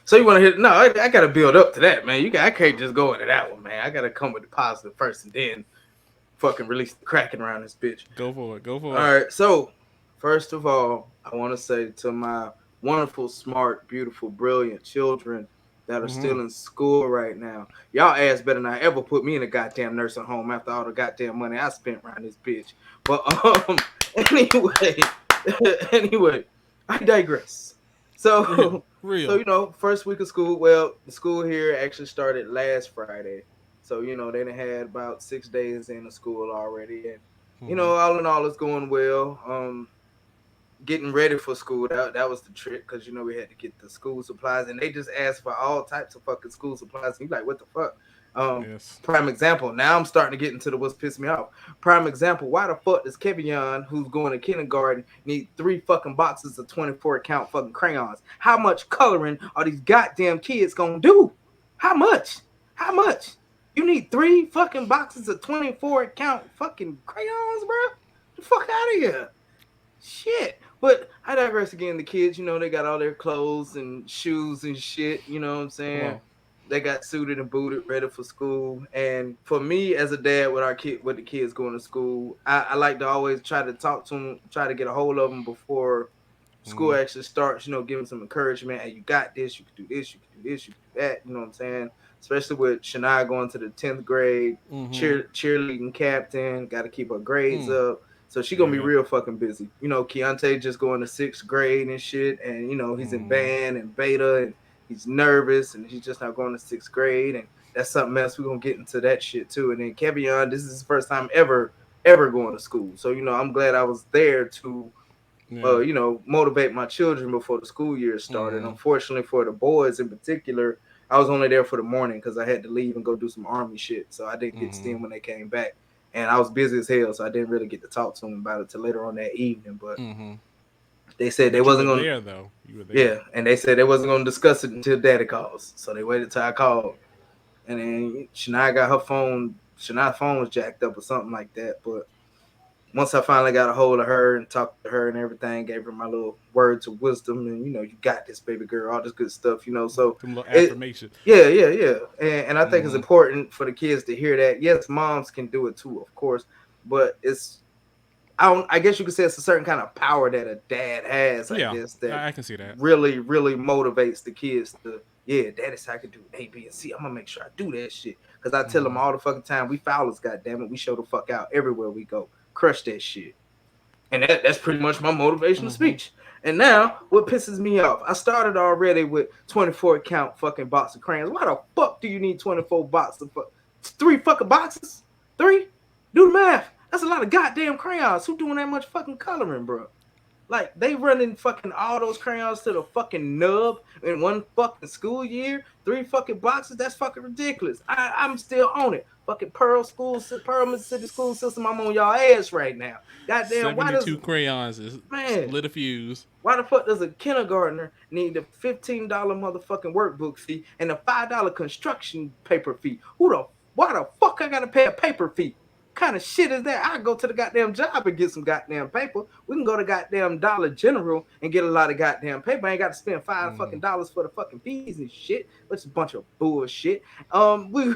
So you want to hit? No, I got to build up to that, man. I can't just go into that one, man. I got to come with the positive first, and then fucking release the cracking around this bitch. Go for it. Go for All it. right. So first of all, I want to say to my wonderful, smart, beautiful, brilliant children that are Mm-hmm. still in school right now, y'all ass better not ever put me in a goddamn nursing home after all the goddamn money I spent around this bitch. But anyway, anyway, I digress. Real. So, so Real. first week of school. Well, the school here actually started last Friday, so they done had about 6 days in the school already, and Mm-hmm. all in all, it's going well. Getting ready for school, that was the trick, because we had to get the school supplies, and they just asked for all types of fucking school supplies. And you like, what the fuck? Yes. Prime example. Now I'm starting to get into the what's pissed me off. Prime example. Why the fuck does Kevion, who's going to kindergarten, need 3 fucking boxes of 24 count fucking crayons? How much coloring are these goddamn kids gonna do? How much? How much? You need 3 fucking boxes of 24 count fucking crayons, bro? The fuck out of here. Shit. But I digress again. The kids, they got all their clothes and shoes and shit. You know what I'm Come saying? on. They got suited and booted, ready for school. And for me as a dad with the kids going to school, I like to always try to talk to them, try to get a hold of them before school Mm-hmm. actually starts. Give them some encouragement. Hey, you got this. You can do this. You can do this. You can do that. You know what I'm saying? Especially with Shania going to the 10th grade, Mm-hmm. cheerleading captain. Got to keep her grades Mm. up. So she gonna be Yeah. real fucking busy. Keontae just going to 6th grade and shit, and he's in Mm-hmm. band and beta, and he's nervous, and he's just not going to 6th grade, and that's something else. We're gonna get into that shit too. And then Kevion, this is his first time ever going to school, so I'm glad I was there to Yeah. motivate my children before the school year started. Mm-hmm. Unfortunately for the boys in particular, I was only there for the morning because I had to leave and go do some army shit. So I didn't get to see Mm-hmm. them when they came back. And I was busy as hell, so I didn't really get to talk to them about it till later on that evening. But Mm-hmm. they said they But you were wasn't gonna there though. You were there. yeah, and they said they wasn't gonna discuss it until daddy calls. So they waited till I called. And then Shania got her phone Shania's phone was jacked up or something like that. But once I finally got a hold of her and talked to her and everything, gave her my little words of wisdom, and you got this, baby girl, all this good stuff. So Some little it, affirmation. yeah, and I think it's Mm-hmm. important for the kids to hear that. Yes, moms can do it too, of course, but I guess you could say it's a certain kind of power that a dad has, I Yeah, guess, that I can see that. really, really motivates the kids to, yeah, daddy's how I can do A, B, and C. I'm gonna make sure I do that shit. Cause I tell them Mm-hmm. all the fucking time, we foulers, goddamn it, we show the fuck out everywhere we go. Crush that shit. And that's pretty much my motivational Mm-hmm. speech. And now, what pisses me off? I started already with 24 count fucking box of crayons. Why the fuck do you need 24 boxes? 3 fucking boxes? 3? Do the math. That's a lot of goddamn crayons. Who doing that much fucking coloring, bro? Like they running fucking all those crayons to the fucking nub in one fucking school year, 3 fucking boxes. That's fucking ridiculous. I'm still on it. Fucking Pearl Mississippi school system. I'm on y'all ass right now. Goddamn, why does 72 crayons is man? lit a fuse. Why the fuck does a kindergartner need a $15 motherfucking workbook fee and a $5 construction paper fee? Why the fuck I gotta pay a paper fee? What kind of shit is that? I go to the goddamn job and get some goddamn paper. We can go to goddamn Dollar General and get a lot of goddamn paper. I ain't got to spend five Mm-hmm. fucking dollars for the fucking fees and shit, which is a bunch of bullshit. We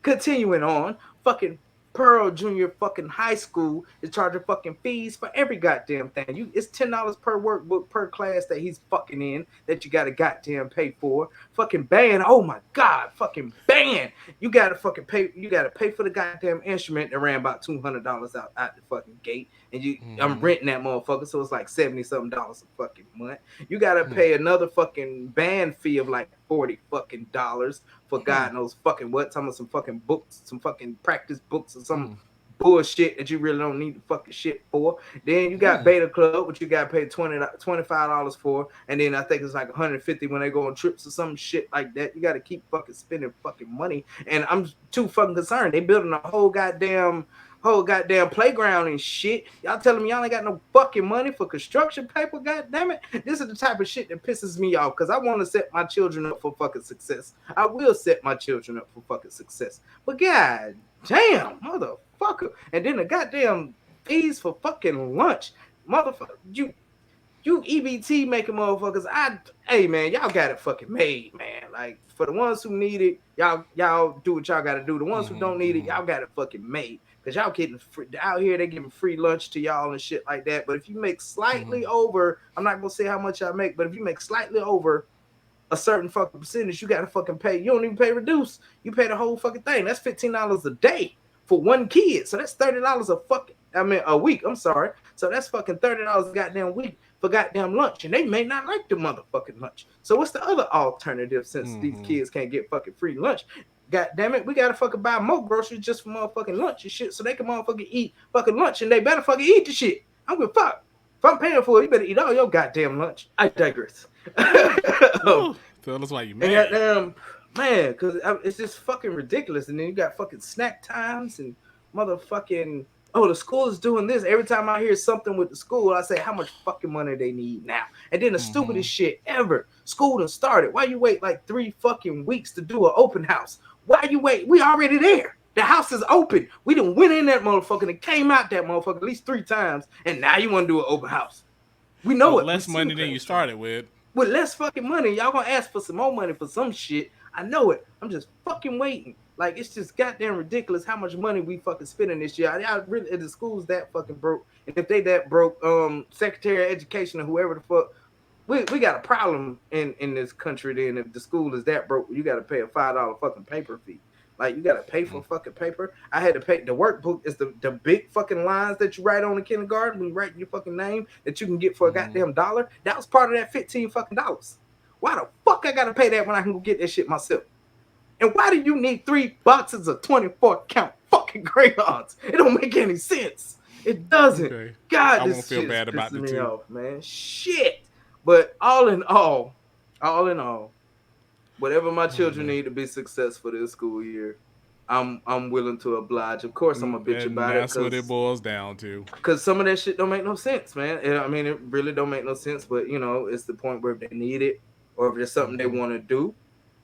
continuing on. Fucking Pearl Junior fucking high school is charging fucking fees for every goddamn thing. It's $10 per workbook per class that he's fucking in that you gotta goddamn pay for. Fucking band, oh my god, fucking band. You gotta fucking pay. You gotta pay for the goddamn instrument that ran about $200 out the fucking gate, and I'm renting that motherfucker, so it's like $70-something a fucking month. You gotta pay another fucking band fee of like $40 for God knows fucking what. Some of some fucking books, some fucking practice books, or some bullshit that you really don't need the fucking shit for. Then you got Beta Club, which you got to pay $25 for, and then I think it's like $150 when they go on trips or some shit like that. You got to keep fucking spending fucking money, and I'm too fucking concerned. They building a whole goddamn playground and shit. Y'all telling me y'all ain't got no fucking money for construction paper? God damn it. This is the type of shit that pisses me off because I want to set my children up for fucking success. I will set my children up for fucking success. But god damn, motherfucker. And then the goddamn fees for fucking lunch. Motherfucker, you EBT making motherfuckers. Hey man, y'all got it fucking made, man. Like for the ones who need it, y'all do what y'all gotta do. The ones who don't need it, y'all got it fucking made. Cause y'all getting free, out here, they giving free lunch to y'all and shit like that. But if you make slightly over, I'm not gonna say how much I make, but if you make slightly over a certain fucking percentage, you gotta fucking pay. You don't even pay reduce. You pay the whole fucking thing. That's $15 a day for one kid. So that's $30 a week. I'm sorry. So that's fucking $30 a goddamn week for goddamn lunch. And they may not like the motherfucking lunch. So what's the other alternative since these kids can't get fucking free lunch? God damn it, we gotta fucking buy more groceries just for motherfucking lunch and shit so they can motherfucking eat fucking lunch and they better fucking eat the shit. I don't give a fuck. If I'm paying for it, you better eat all your goddamn lunch. I digress. Tell us why you mad. Man, because it's just fucking ridiculous. And then you got fucking snack times and motherfucking, oh, the school is doing this. Every time I hear something with the school, I say how much fucking money they need now. And then the stupidest shit ever. School done started. Why you wait like 3 fucking weeks to do an open house? Why you wait? We already there. The house is open. We done went in that motherfucker and came out that motherfucker at least 3 times. And now you want to do an open house. We know it. Less money than you started with. With less fucking money, y'all gonna ask for some more money for some shit. I know it. I'm just fucking waiting. Like it's just goddamn ridiculous how much money we fucking spending this year. Y'all really, the school's that fucking broke, and if they that broke, Secretary of Education or whoever the fuck, we got a problem in this country. Then if the school is that broke, you got to pay a $5 fucking paper fee. Like you gotta pay for fucking paper. I had to pay. The workbook is the big fucking lines that you write on in kindergarten when you write your fucking name that you can get for a goddamn $1. That was part of that $15 fucking dollars. Why the fuck I gotta pay that when I can go get that shit myself? And why do you need 3 boxes of 24 count fucking crayons? It don't make any sense. It doesn't. Okay. God, I this won't feel shit bad about pisses the me two. off, man. Shit. But all in all, whatever my children need to be successful this school year, I'm willing to oblige. Of course, I'm a bitch about it. That's what it boils down to. Because some of that shit don't make no sense, man. I mean, it really don't make no sense. But it's the point where if they need it or if there's something they want to do,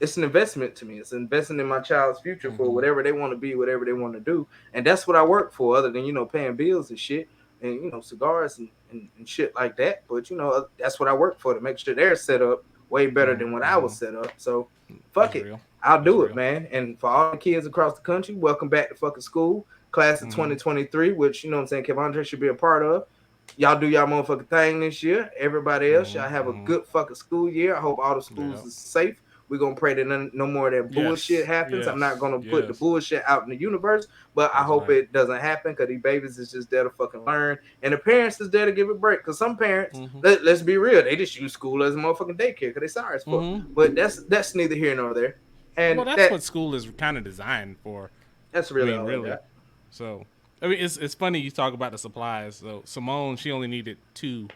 it's an investment to me. It's investing in my child's future for whatever they want to be, whatever they want to do, and that's what I work for. Other than paying bills and shit, and cigars and shit like that. But that's what I work for, to make sure they're set up way better than what I was set up. So fuck That's it. real. I'll do That's it, real. man. And for all the kids across the country, welcome back to fucking school. Class of 2023, which, Kevandre should be a part of. Y'all do y'all motherfucking thing this year. Everybody else, y'all have a good fucking school year. I hope all the schools is safe. We're going to pray that no more of that bullshit happens. I'm not going to put the bullshit out in the universe, but I hope it doesn't happen because these babies is just there to fucking learn. And the parents is there to give a break because some parents, let's be real, they just use school as a motherfucking daycare because they sorry as fuck. But that's neither here nor there. And that's what school is kind of designed for. That's really all I got. So, I mean, it's funny you talk about the supplies. So Simone, she only needed 2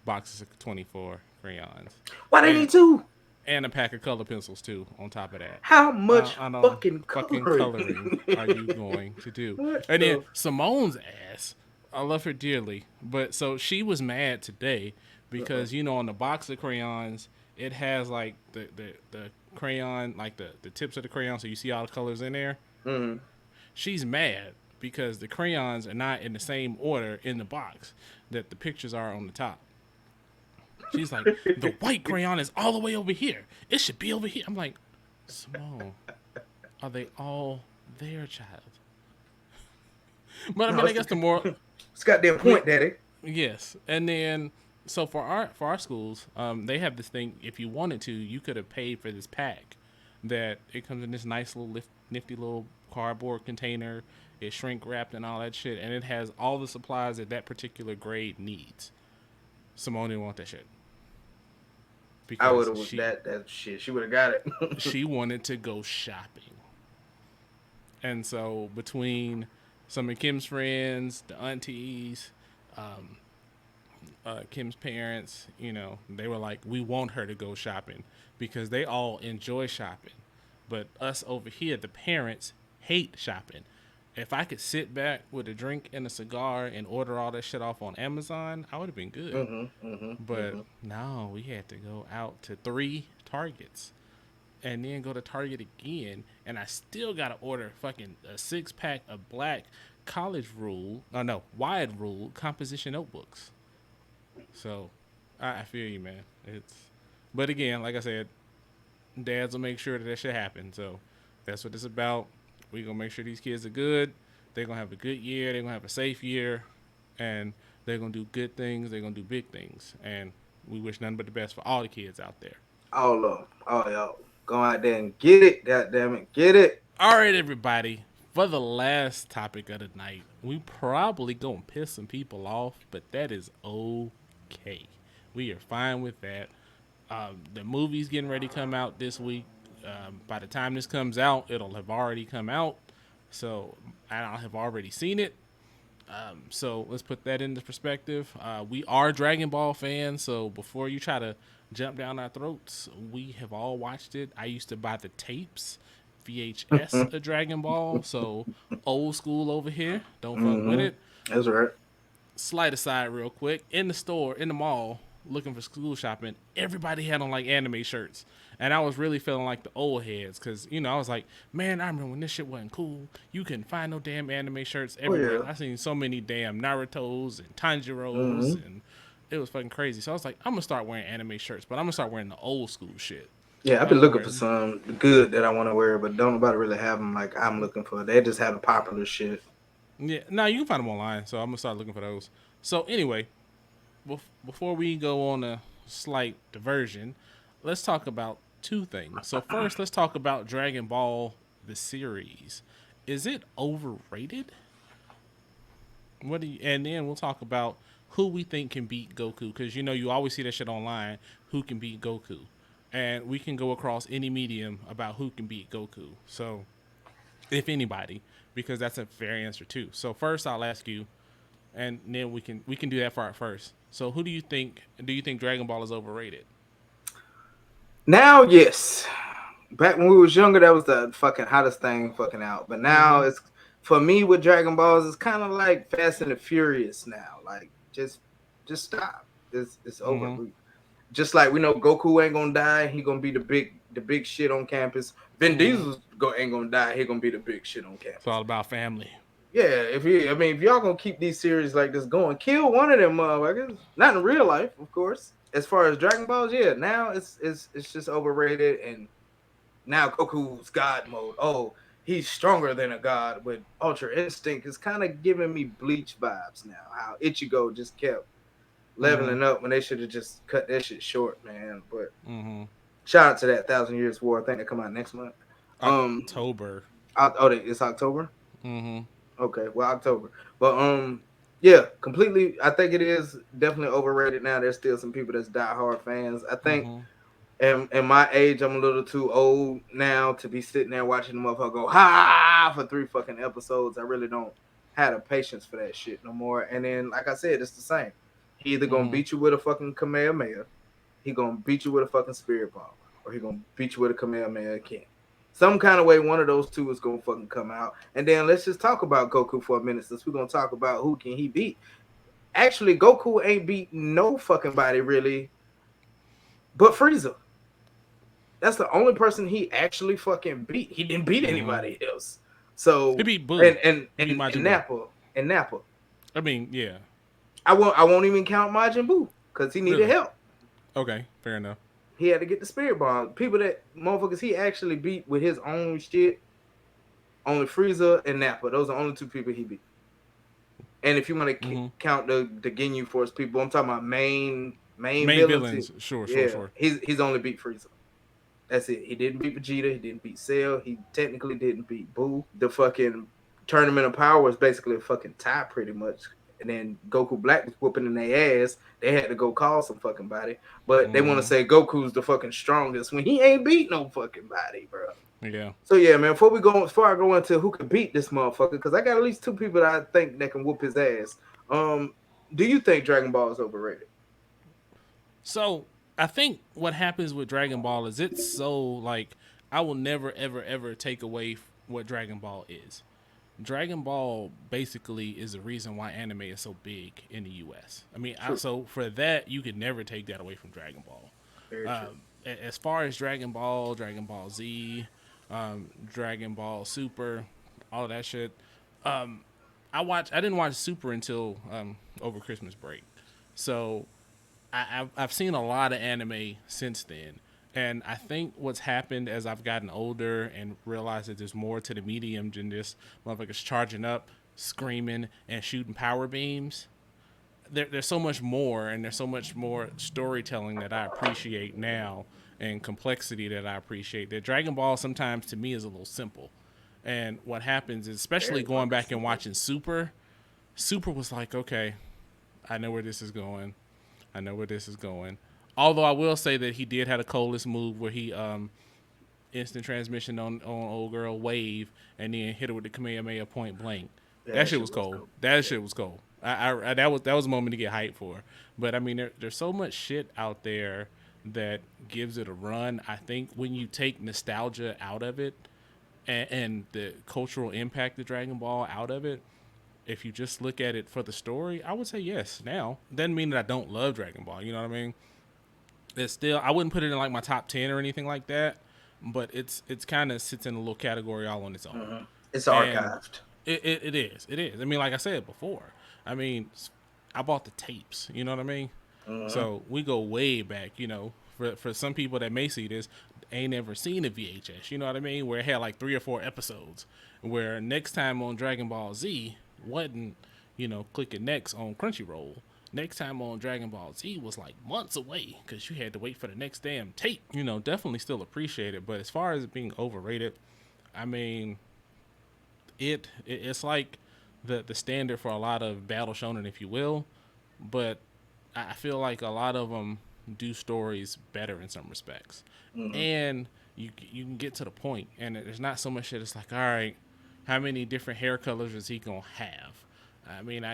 boxes of 24 crayons, Why they and need two? a pack of color pencils too. On top of that, How much I know fucking fucking coloring? coloring are you going to do? What And then the Simone's ass, I love her dearly, but so she was mad today because on the box of crayons it has like the crayon, like the tips of the crayon, so you see all the colors in there. mm. She's mad because the crayons are not in the same order in the box that the pictures are on the top. She's like, the white crayon is all the way over here. It should be over here. I'm like, Simone, are they all there, child? But I No, mean, I it's guess the the more it's got their we point, Daddy. yes, and then so for our schools, they have this thing. If you wanted to, you could have paid for this pack. That it comes in this nice little nifty little cardboard container. It's shrink wrapped and all that shit, and it has all the supplies that that particular grade needs. Simone didn't want that shit I would because have that shit. She would have got it. she wanted to go shopping. And so between some of Kim's friends, the aunties, um, Kim's parents, they were like, we want her to go shopping because they all enjoy shopping. But us over here, the parents, hate shopping. If I could sit back with a drink and a cigar and order all that shit off on Amazon, I would have been good. But no, we had to go out to 3 Targets and then go to Target again, and I still gotta order fucking a 6 pack of black college rule, no, wide rule composition notebooks. So I feel you, man. But again, like I said, dads will make sure that shit happens. So that's what it's about. We gonna make sure these kids are good. They're gonna have a good year. They're gonna have a safe year, and they're gonna do good things. They're gonna do big things, and we wish nothing but the best for all the kids out there. All of them. All y'all. Go out there and get it. God damn it. Get it. All right, everybody. For the last topic of the night, we probably gonna piss some people off, but that is okay. We are fine with that. The movie's getting ready to come out this week. By the time this comes out, it'll have already come out. So I'll have already seen it. So let's put that into perspective. We are Dragon Ball fans, so before you try to jump down our throats, we have all watched it. I used to buy the tapes, VHS of Dragon Ball, so old school over here. Don't fuck with it. That's right. Slight aside, real quick. In the store, in the mall, looking for school shopping, everybody had on like anime shirts. And I was really feeling like the old heads because, I was like, man, I remember when this shit wasn't cool. You couldn't find no damn anime shirts Oh, everywhere. yeah. I seen so many damn Naruto's and Tanjiro's, and it was fucking crazy. So I was like, I'm going to start wearing anime shirts, but I'm going to start wearing the old school shit. Yeah, I've I'm been gonna looking wear for some good that I want to wear, but don't nobody really have them like I'm looking for. They just have the popular shit. Yeah, no, you can find them online, so I'm going to start looking for those. So anyway, before we go on a slight diversion, let's talk about two things. So first, let's talk about Dragon Ball the series. Is it overrated? And then we'll talk about who we think can beat Goku because you always see that shit online. Who can beat Goku? And we can go across any medium about who can beat Goku. So, if anybody, because that's a fair answer too. So first, I'll ask you, and then we can do that part first. So who do you think? Do you think Dragon Ball is overrated? Now, yes. Back when we was younger, that was the fucking hottest thing fucking out. But now Mm-hmm. it's for me with Dragon Balls, it's kind of like Fast and the Furious now. Like just stop. It's over. Mm-hmm. Just like we know Goku ain't gonna die, he gonna be the big shit on campus. Vin Mm-hmm. Diesel ain't gonna die, he gonna be the big shit on It's campus. all about family. Yeah, if y'all gonna keep these series like this going, kill one of them motherfuckers. Not in real life, of course. As far as Dragon Balls, yeah, now it's just overrated, and now Goku's God mode. Oh, he's stronger than a god with Ultra Instinct. Is kind of giving me Bleach vibes now. How Ichigo just kept Mm-hmm. leveling up when they should have just cut that shit short, man. But Mm-hmm. shout out to that Thousand Years War. I think they come out next month. Um, October. it's October. Mm-hmm. Okay, well October. But yeah, completely. I think it is definitely overrated now. There's still some people that's diehard fans. I think Mm-hmm. in my age, I'm a little too old now to be sitting there watching the motherfucker go ha for 3 fucking episodes. I really don't have the patience for that shit no more. And then, like I said, it's the same. He either gonna Mm-hmm. beat you with a fucking Kamehameha, he gonna beat you with a fucking spirit bomb, or he gonna beat you with a Kamehameha again. Some kind of way, one of those two is gonna fucking come out. And then let's just talk about Goku for a minute, since we're gonna talk about who can he beat. Actually, Goku ain't beat no fucking body really, but Frieza. That's the only person he actually fucking beat. He didn't beat Mm-hmm. anybody else. He So beat Boo. and and He beat and, Majin and Buu. Nappa and Nappa. I mean, yeah, I won't even count Majin Buu because he needed really. help. Okay, fair enough. He had to get the spirit bomb. People that motherfuckers he actually beat with his own shit. Only Frieza and Nappa. Those are the only two people he beat. And if you want to Mm-hmm. count the Ginyu Force people, I'm talking about main Main villains. villains, sure, sure, Yeah, sure. he's only beat Frieza. That's it. He didn't beat Vegeta. He didn't beat Cell. He technically didn't beat Boo. The fucking Tournament of Power was basically a fucking tie, pretty much. And then Goku Black was whooping in their ass. They had to go call some fucking body. But they want to Mm-hmm. say Goku's the fucking strongest when he ain't beat no fucking body, bro. Yeah. So yeah, man. Before I go into who can beat this motherfucker, because I got at least two people that I think that can whoop his ass. Um, do you think Dragon Ball is overrated? So I think what happens with Dragon Ball is it's so like I will never ever ever take away what Dragon Ball is. Dragon Ball basically is the reason why anime is so big in the U.S. I mean, True. so for that you could never take that away from Dragon Ball. Very true. As far as Dragon Ball, Dragon Ball Z, Dragon Ball Super, all of that shit. I didn't watch Super until over Christmas break, so I've seen a lot of anime since then. And I think what's happened as I've gotten older and realized that there's more to the medium than just motherfuckers charging up, screaming, and shooting power beams. There's so much more, and there's so much more storytelling that I appreciate now, and complexity that I appreciate. That Dragon Ball sometimes to me is a little simple. And what happens is, especially Very going fucking back and simple. watching Super, Super was like, okay, I know where this is going. I know where this is going. Although I will say that he did have a coldest move where he instant transmission on old girl Wave and then hit her with the Kamehameha point blank. Yeah, That that shit shit was was cold. cool. That Yeah. shit was cold. That was a moment to get hyped for. But I mean, there's so much shit out there that gives it a run. I think when you take nostalgia out of it and the cultural impact of Dragon Ball out of it, if you just look at it for the story, I would say yes. Now doesn't mean that I don't love Dragon Ball. You know what I mean? It's still I wouldn't put it in like my top 10 or anything like that, but it's kind of sits in a little category all on its own, It's and archived. it is. I mean, like I said before, I mean, I bought the tapes. You know what I mean? So we go way back. You know, for some people that may see this, ain't ever seen a VHS. You know what I mean? Where it had like 3 or 4 episodes. Where next time on Dragon Ball Z wasn't clicking next on Crunchyroll. Next time on Dragon Ball Z was like months away because you had to wait for the next damn tape. Definitely still appreciate it. But as far as it being overrated, I mean, it's like the standard for a lot of battle shonen, if you will. But I feel like a lot of them do stories better in some respects, and you can get to the point, and there's not so much shit. It's like, all right, how many different hair colors is he gonna have? I mean,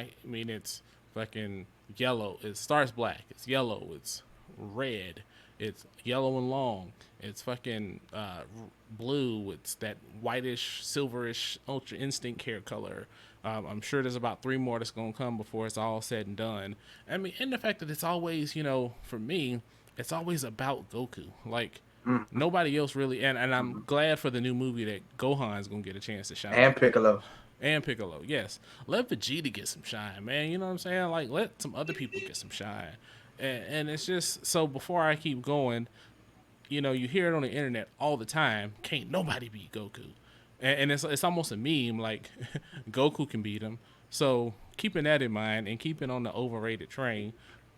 it's fucking yellow. It starts black. It's yellow. It's red. It's yellow and long. It's fucking blue. It's that whitish, silverish, ultra instinct hair color. I'm sure there's about 3 more that's gonna come before it's all said and done. I mean, and the fact that it's always, for me, it's always about Goku. Like nobody else really. And I'm glad for the new movie that Gohan's gonna get a chance to shine. And Piccolo. And Piccolo, yes. Let Vegeta get some shine, man. You know what I'm saying? Like, let some other people get some shine. And it's just so. Before I keep going, you hear it on the internet all the time. Can't nobody beat Goku, and it's almost a meme. Like Goku can beat him. So keeping that in mind and keeping on the overrated train,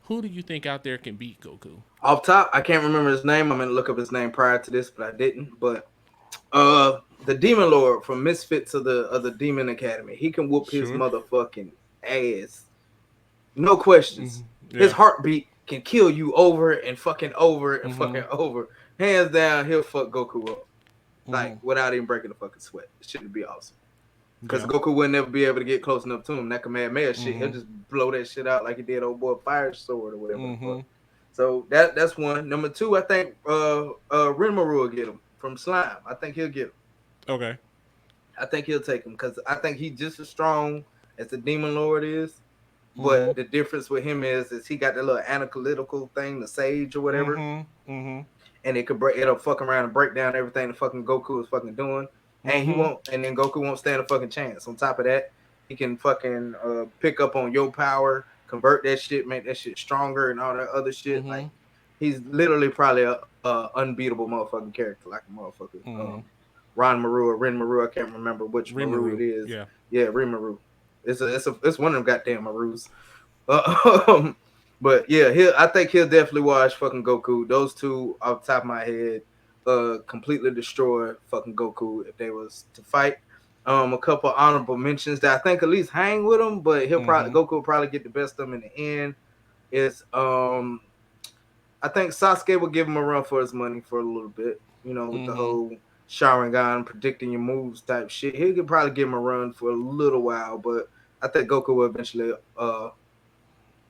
who do you think out there can beat Goku? Off top, I can't remember his name. I'm gonna look up his name prior to this, but I didn't. But the Demon Lord from Misfits of the Demon Academy, he can whoop his Sure. motherfucking ass. No questions. His Yeah. heartbeat can kill you over and fucking over and Mm-hmm. fucking over. Hands down, he'll fuck Goku up. Mm-hmm. Like without even breaking a fucking sweat. It should be awesome. Because Yeah. Goku would never be able to get close enough to him. That Kamehameha shit, he'll Mm-hmm. just blow that shit out like he did old boy Fire Sword or whatever the Mm-hmm. fuck. So that's one. Number two, I think Rinmaru will get him from Slime. I think he'll get him. Okay. I think he'll take him because I think he's just as strong as the Demon Lord is. Mm-hmm. But the difference with him is he got that little analytical thing, the Sage or whatever, Mm-hmm. Mm-hmm. and it'll fuck around and break down everything the fucking Goku is fucking doing, and he Mm-hmm. won't, and then Goku won't stand a fucking chance. On top of that, he can fucking pick up on your power, convert that shit, make that shit stronger, and all that other shit. Mm-hmm. Like he's literally probably a unbeatable motherfucking character, like a motherfucker. Mm-hmm. Ron Maru or Rin Maru, I can't remember which Maru it Rimuru. is. Yeah. Yeah, Rin Maru. It's one of them goddamn Marus. Uh, but yeah, I think he'll definitely watch fucking Goku. Those two off the top of my head, completely destroy fucking Goku if they was to fight. A couple honorable mentions that I think at least hang with him, but Mm-hmm. Goku will probably get the best of him in the end. Is I think Sasuke will give him a run for his money for a little bit. You know, with the Mm-hmm. whole Sharingan predicting your moves type shit. He could probably give him a run for a little while, but I think Goku will eventually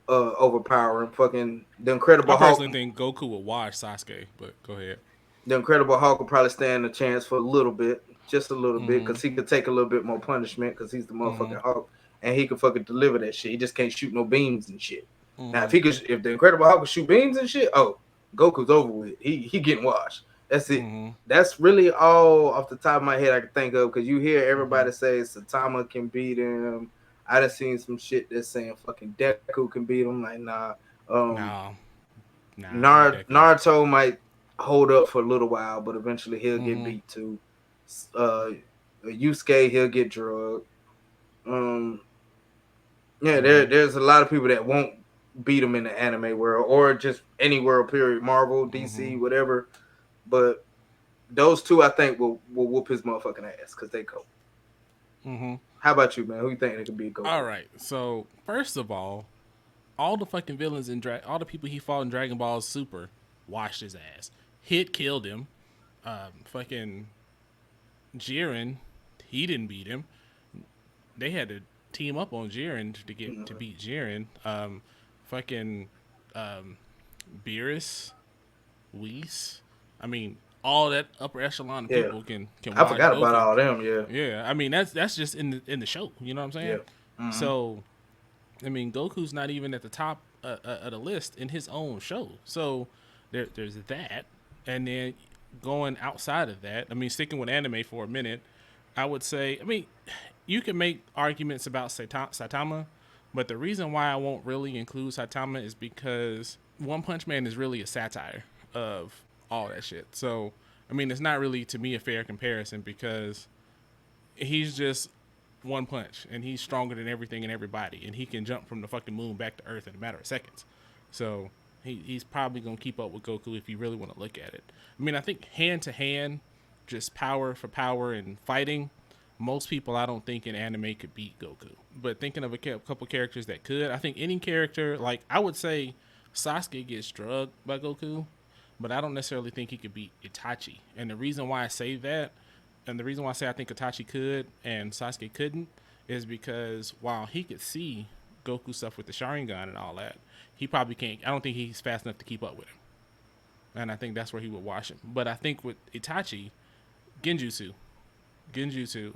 overpowering. Fucking the I Incredible Hulk. personally think Goku would watch Sasuke, but go ahead. The Incredible Hulk will probably stand a chance for a little bit, just a little bit, Mm-hmm. because he could take a little bit more punishment because he's the Mm-hmm. motherfucking Hulk, and he can fucking deliver that shit. He just can't shoot no beams and shit. Now, Mm-hmm. if the Incredible Hulk could shoot beams and shit, oh, Goku's over with. He getting washed. That's it. Mm-hmm. That's really all off the top of my head I can think of because you hear Mm-hmm. everybody say Satama can beat him. I done seen some shit that's saying fucking Deku can beat him. Like nah. Um, No. Nah, not Deku. Naruto might hold up for a little while, but eventually he'll get Mm-hmm. beat too. Uh, Yusuke he'll get drugged. Um, yeah, Mm-hmm. there's a lot of people that won't beat him in the anime world or just any world period, Marvel, Mm-hmm. DC, whatever. But those two, I think, will whoop his motherfucking ass because they go. Mm-hmm. How about you, man? Who you think it could be All Goku? right. So first of all the fucking villains in all the people he fought in Dragon Ball Super washed his ass. Hit killed him. Fucking Jiren, he didn't beat him. They had to team up on Jiren to beat Jiren. Fucking um, Beerus, Whis. I mean, all that upper echelon of Yeah, people can I watch forgot about Goku. all them. Yeah, Yeah, I mean that's just in the show. You know what I'm yeah. saying? Mm-hmm. So, I mean, Goku's not even at the top of the list in his own show. So there's that, and then going outside of that, I mean, sticking with anime for a minute, I would say, I mean, you can make arguments about Saitama, but the reason why I won't really include Saitama is because One Punch Man is really a satire of all that shit. So, I mean, it's not really to me a fair comparison because he's just one punch and he's stronger than everything and everybody and he can jump from the fucking moon back to earth in a matter of seconds. So he's probably gonna keep up with Goku if you really want to look at it. I mean, I think hand to hand, just power for power and fighting, most people I don't think in anime could beat Goku. But thinking of a couple characters that could, I think any character, like I would say Sasuke gets drugged by Goku, but I don't necessarily think he could beat Itachi. And the reason why I say that, and the reason why I say I think Itachi could and Sasuke couldn't, is because while he could see Goku stuff with the Sharingan and all that, he probably can't. I don't think he's fast enough to keep up with him. And I think that's where he would wash him. But I think with Itachi, Genjutsu,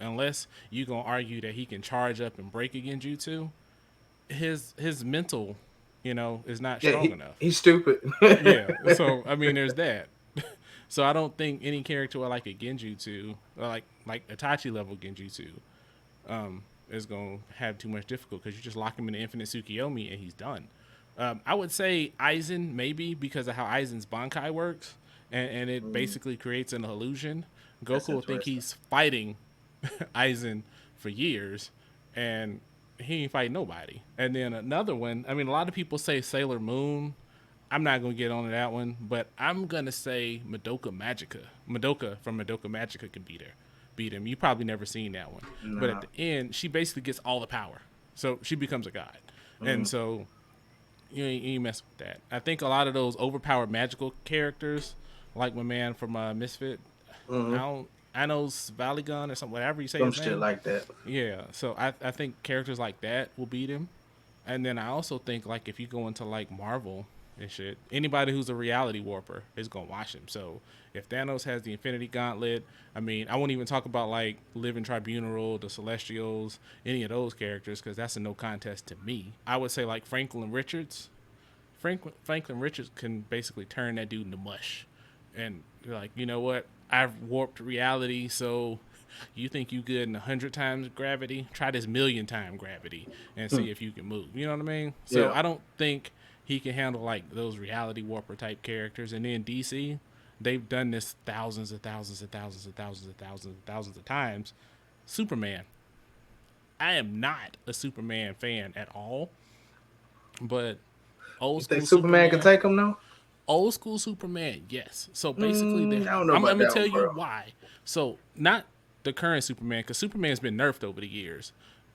unless you gonna argue that he can charge up and break a Genjutsu, his mental, is not Yeah, strong enough. he's stupid. Yeah. So I mean, there's that. So I don't think any character like a Genjutsu, or like Itachi level Genjutsu, is gonna have too much difficult because you just lock him in the Infinite Tsukiyomi and he's done. I would say Aizen maybe because of how Aizen's Bankai works, and it basically creates an illusion. That's Goku will think interesting. he's fighting Aizen for years, and he ain't fighting nobody. And then another one, I mean, a lot of people say Sailor Moon. I'm not gonna get on that one, but I'm gonna say Madoka Magica. Madoka from Madoka Magica can beat him. You probably never seen that one, but at Nah. the end, she basically gets all the power, so she becomes a god, and Mm. so you ain't mess with that. I think a lot of those overpowered magical characters, like my man from Misfit, I Mm-hmm. don't. Anos Valigun or something, whatever you say Some his shit name. like that. Yeah, so I think characters like that will beat him. And then I also think like if you go into like Marvel and shit, anybody who's a reality warper is gonna watch him. So if Thanos has the Infinity Gauntlet, I mean, I won't even talk about like Living Tribunal, the Celestials, any of those characters because that's a no contest to me. I would say like Franklin Richards. Franklin Richards can basically turn that dude into mush, and you're like, you know what? I've warped reality, so you think you good in 100 times gravity? Try this million time gravity and Hmm. see if you can move. You know what I mean? So Yeah. I don't think he can handle like those reality warper type characters. And then DC, they've done this thousands and thousands and thousands and thousands and thousands and thousands of times. Superman. I am not a Superman fan at all, but old You think school Superman can Superman, take him now? old school Superman, yes. So basically, I don't know I'm about gonna that tell one, you bro. why. So not the current Superman, because Superman's been nerfed over the years,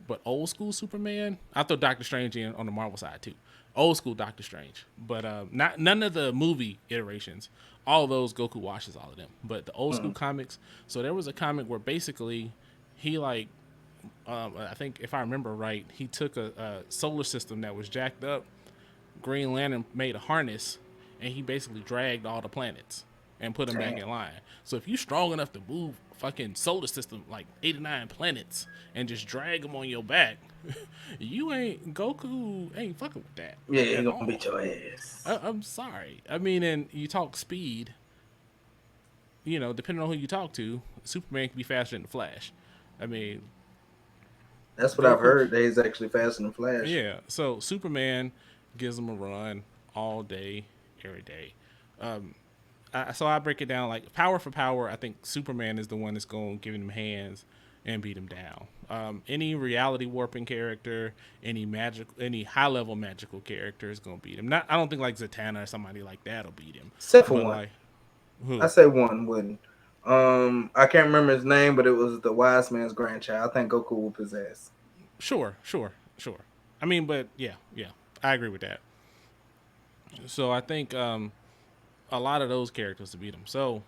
but old school Superman. I throw Doctor Strange in on the Marvel side too. Old school Doctor Strange, but not none of the movie iterations. All those Goku washes all of them, but the old school Mm. comics. So there was a comic where basically he like I think if I remember right, he took a solar system that was jacked up. Green Lantern made a harness, and he basically dragged all the planets and put them back Damn. in line. So if you strong enough to move fucking solar system like 89 planets and just drag them on your back, you ain't Goku ain't fucking with that Yeah, he at gonna beat all. your ass. I'm sorry. I mean, and you talk speed. You know, depending on who you talk to, Superman can be faster than the Flash. I mean, That's what I've Goku. heard. That he's actually faster than Flash. Yeah. So Superman gives him a run all day, every day. So I break it down like power for power. I think Superman is the one that's going to give him hands and beat him down. Any reality warping character, any high level magical character is going to beat him. Not, I don't think like Zatanna or somebody like that will beat him, Except for but one. like I who? say one wouldn't. I can't remember his name, but it was the wise man's grandchild. I think Goku whoop his ass. Sure. I mean, but yeah, I agree with that. So I think a lot of those characters to beat him. So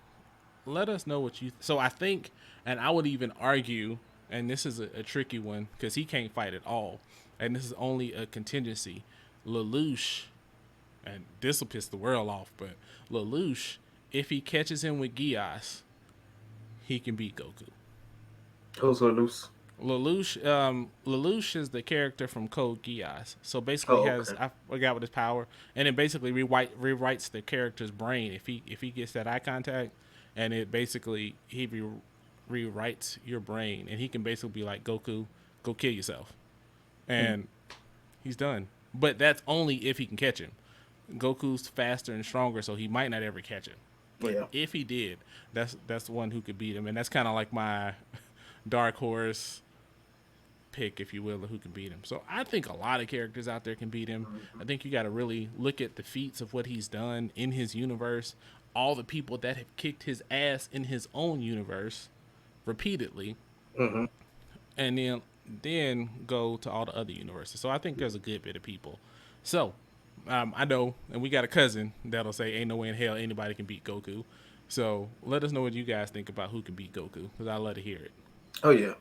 let us know what you. So I think, and I would even argue, and this is a tricky one because he can't fight at all, and this is only a contingency. Lelouch, and this will piss the world off, but Lelouch, if he catches him with Gias, he can beat Goku. Who's so loose? Lelouch is the character from Code Geass. So basically, Oh, has okay. I forgot what his power, and it basically rewrites the character's brain if he gets that eye contact, and it basically rewrites your brain, and he can basically be like Goku, go kill yourself, Hmm. and he's done. But that's only if he can catch him. Goku's faster and stronger, so he might not ever catch him. But Yeah. if he did, that's the one who could beat him, and that's kind of like my dark horse pick, if you will, of who can beat him. So I think a lot of characters out there can beat him. I think you got to really look at the feats of what he's done in his universe, all the people that have kicked his ass in his own universe repeatedly, Hmm. and then go to all the other universes. So I think there's a good bit of people. So I know, and we got a cousin that'll say, "Ain't no way in hell anybody can beat Goku." So let us know what you guys think about who can beat Goku, because I love to hear it. Oh yeah,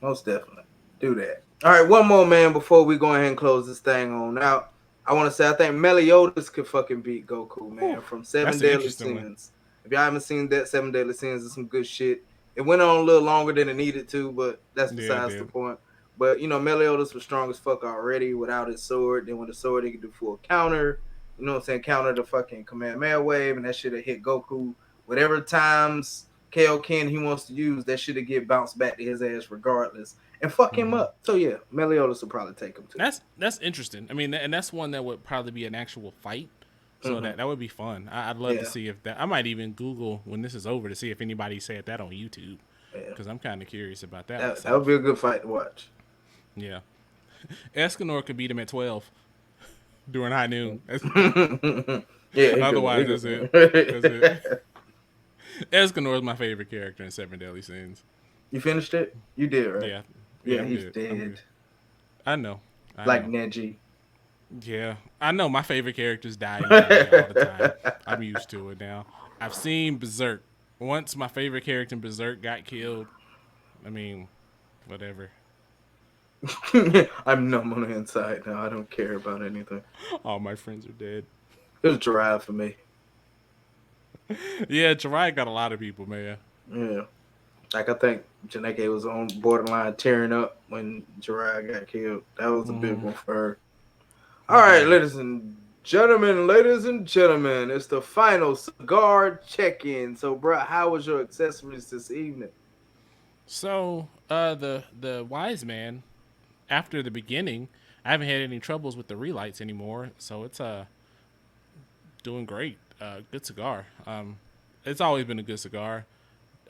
most definitely. Do that. All right, one more man before we go ahead and close this thing on out. I want to say I think Meliodas could fucking beat Goku, Whew, man, from Seven that's an Deadly interesting one. Sins. If y'all haven't seen that, Seven Deadly Sins is some good shit. It went on a little longer than it needed to, but that's Yeah, it besides the did. point. But Meliodas was strong as fuck already without his sword. Then with the sword, he could do full counter. You know what I'm saying? Counter the fucking Kamehameha wave, and that should have hit Goku whatever times Kaioken he wants to use. That should have get bounced back to his ass regardless and fuck him Mm-hmm. up. So yeah, Meliodas will probably take him too. That's interesting. I mean, and that's one that would probably be an actual fight. So Hmm. that would be fun. I'd love to Yeah, see if that. I might even Google when this is over to see if anybody said that on YouTube, yeah. because I'm kind of curious about that That would be myself. a good fight to watch. Yeah, Escanor could beat him at 12 during high noon. Yeah, he could. Otherwise, He that's it. That's it. could. Escanor is my favorite character in Seven Deadly Sins. You finished it? You did, right? Yeah, yeah, Yeah, I'm he's good. I'm dead. good. I know. I Like know. Neji. Yeah, I know. My favorite characters die in anime all the time. I'm used to it now. I've seen Berserk. Once my favorite character in Berserk got killed, I mean, whatever. I'm numb on the inside now. I don't care about anything. All my friends are dead. It was dry for me. Yeah, Jiraiya got a lot of people, man. Yeah. Like I think Janeke was on borderline tearing up when Jiraiya got killed. That was a big one for her. All right, ladies and gentlemen, it's the final cigar check-in. So, bro, how was your accessories this evening? So, the wise man, after the beginning, I haven't had any troubles with the relights anymore, so it's doing great. Good cigar. It's always been a good cigar.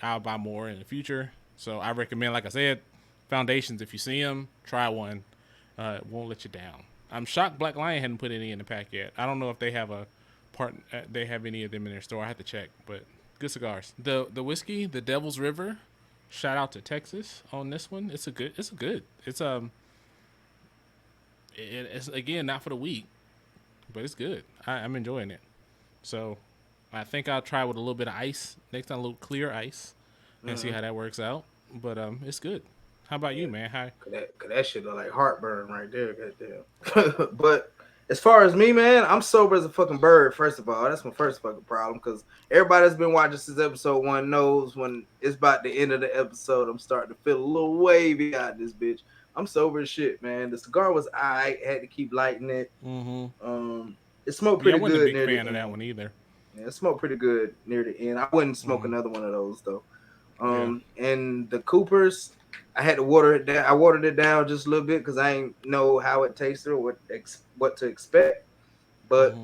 I'll buy more in the future. So I recommend, like I said, Foundations. If you see them, try one. It won't let you down. I'm shocked Black Lion hadn't put any in the pack yet. I don't know if they have a part. They have any of them in their store. I have to check. But good cigars. The whiskey, the Devil's River. Shout out to Texas on this one. It's good. It's again not for the weak, but it's good. I'm enjoying it. So I think I'll try with a little bit of ice next time, a little clear ice, and see how that works out. But it's good. How about you, man? How? Cause that shit look like heartburn right there, goddamn. But as far as me, man, I'm sober as a fucking bird. First of all, that's my first fucking problem. Cause everybody that's been watching since episode 1 knows when it's about the end of the episode, I'm starting to feel a little wavy out this bitch. I'm sober as shit, man. The cigar was I had to keep lighting it. It smoked pretty I wasn't good. a big fan of that one either. Yeah, it smoked pretty good near the end. I wouldn't smoke another one of those though. And the Coopers, I had to water it down. I watered it down just a little bit because I ain't know how it tasted or what to expect. But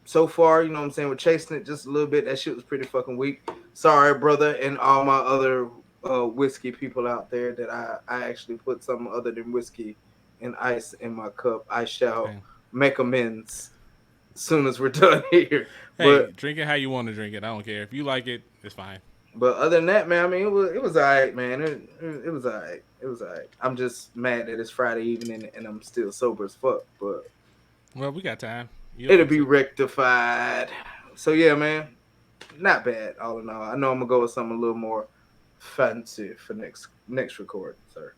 so far, you know what I'm saying, we're chasing it just a little bit. That shit was pretty fucking weak. Sorry, brother, and all my other whiskey people out there that I actually put something other than whiskey and ice in my cup. I shall make amends as soon as we're done here. Hey, drink it how you want to drink it. I don't care. If you like it, it's fine. But other than that, man, I mean, it was all right, man. It was all right. It was all right. I'm just mad that it's Friday evening and I'm still sober as fuck. But well, we got time. It'll be rectified. So yeah, man, not bad. All in all, I know I'm gonna go with something a little more fancy for next recording, sir.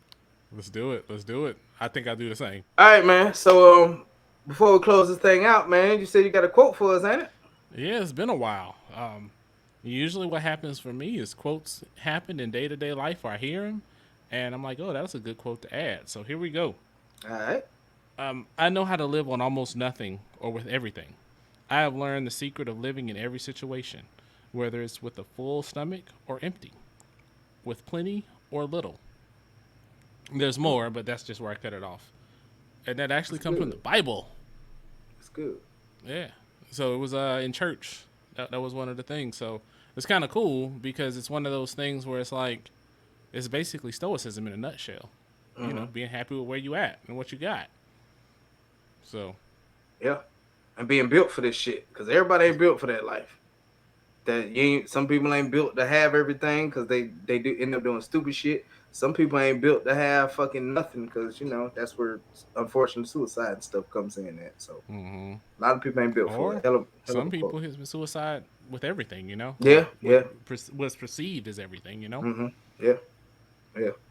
Let's do it. I think I'll do the same. All right, man. So before we close this thing out, man, you said you got a quote for us, ain't it? Yeah, it's been a while. Usually what happens for me is quotes happen in day-to-day life, or I hear them, and I'm like, oh, that's a good quote to add. So here we go. All right. I know how to live on almost nothing or with everything. I have learned the secret of living in every situation, whether it's with a full stomach or empty, with plenty or little. There's more, but that's just where I cut it off. And that actually comes from the Bible. It's good. Yeah. So it was in church. That was one of the things. So it's kind of cool because it's one of those things where it's like, it's basically stoicism in a nutshell. You know, being happy with where you at and what you got. So. Yeah. And being built for this shit. Because everybody ain't built for that life. Some people ain't built to have everything because they do end up doing stupid shit. Some people ain't built to have fucking nothing because, you know, that's where unfortunate suicide and stuff comes in at. So a lot of people ain't built for it. Some people has been suicide with everything, you know? Yeah. What's perceived as everything, you know? Yeah.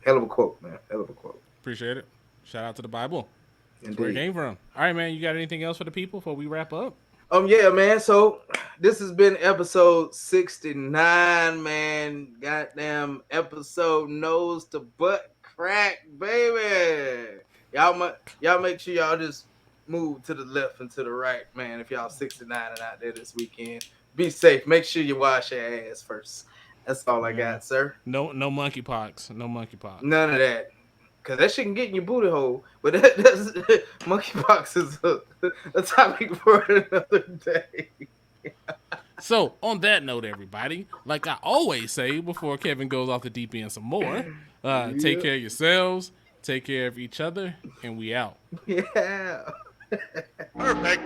Hell of a quote, man. Hell of a quote. Appreciate it. Shout out to the Bible. Indeed. That's where it came from. All right, man. You got anything else for the people before we wrap up? Yeah, man. So this has been episode 69, man. Goddamn episode nose to butt crack, baby. Y'all make sure y'all just move to the left and to the right, man. If y'all 69 and out there this weekend, be safe. Make sure you wash your ass first. That's all I got, sir. No monkeypox. No monkeypox. None of that. Cause that shit can get in your booty hole, but that's monkeypox is a topic for another day. So on that note, everybody, like I always say before Kevin goes off the deep end some more, take care of yourselves, take care of each other, and we out. Yeah. Perfect.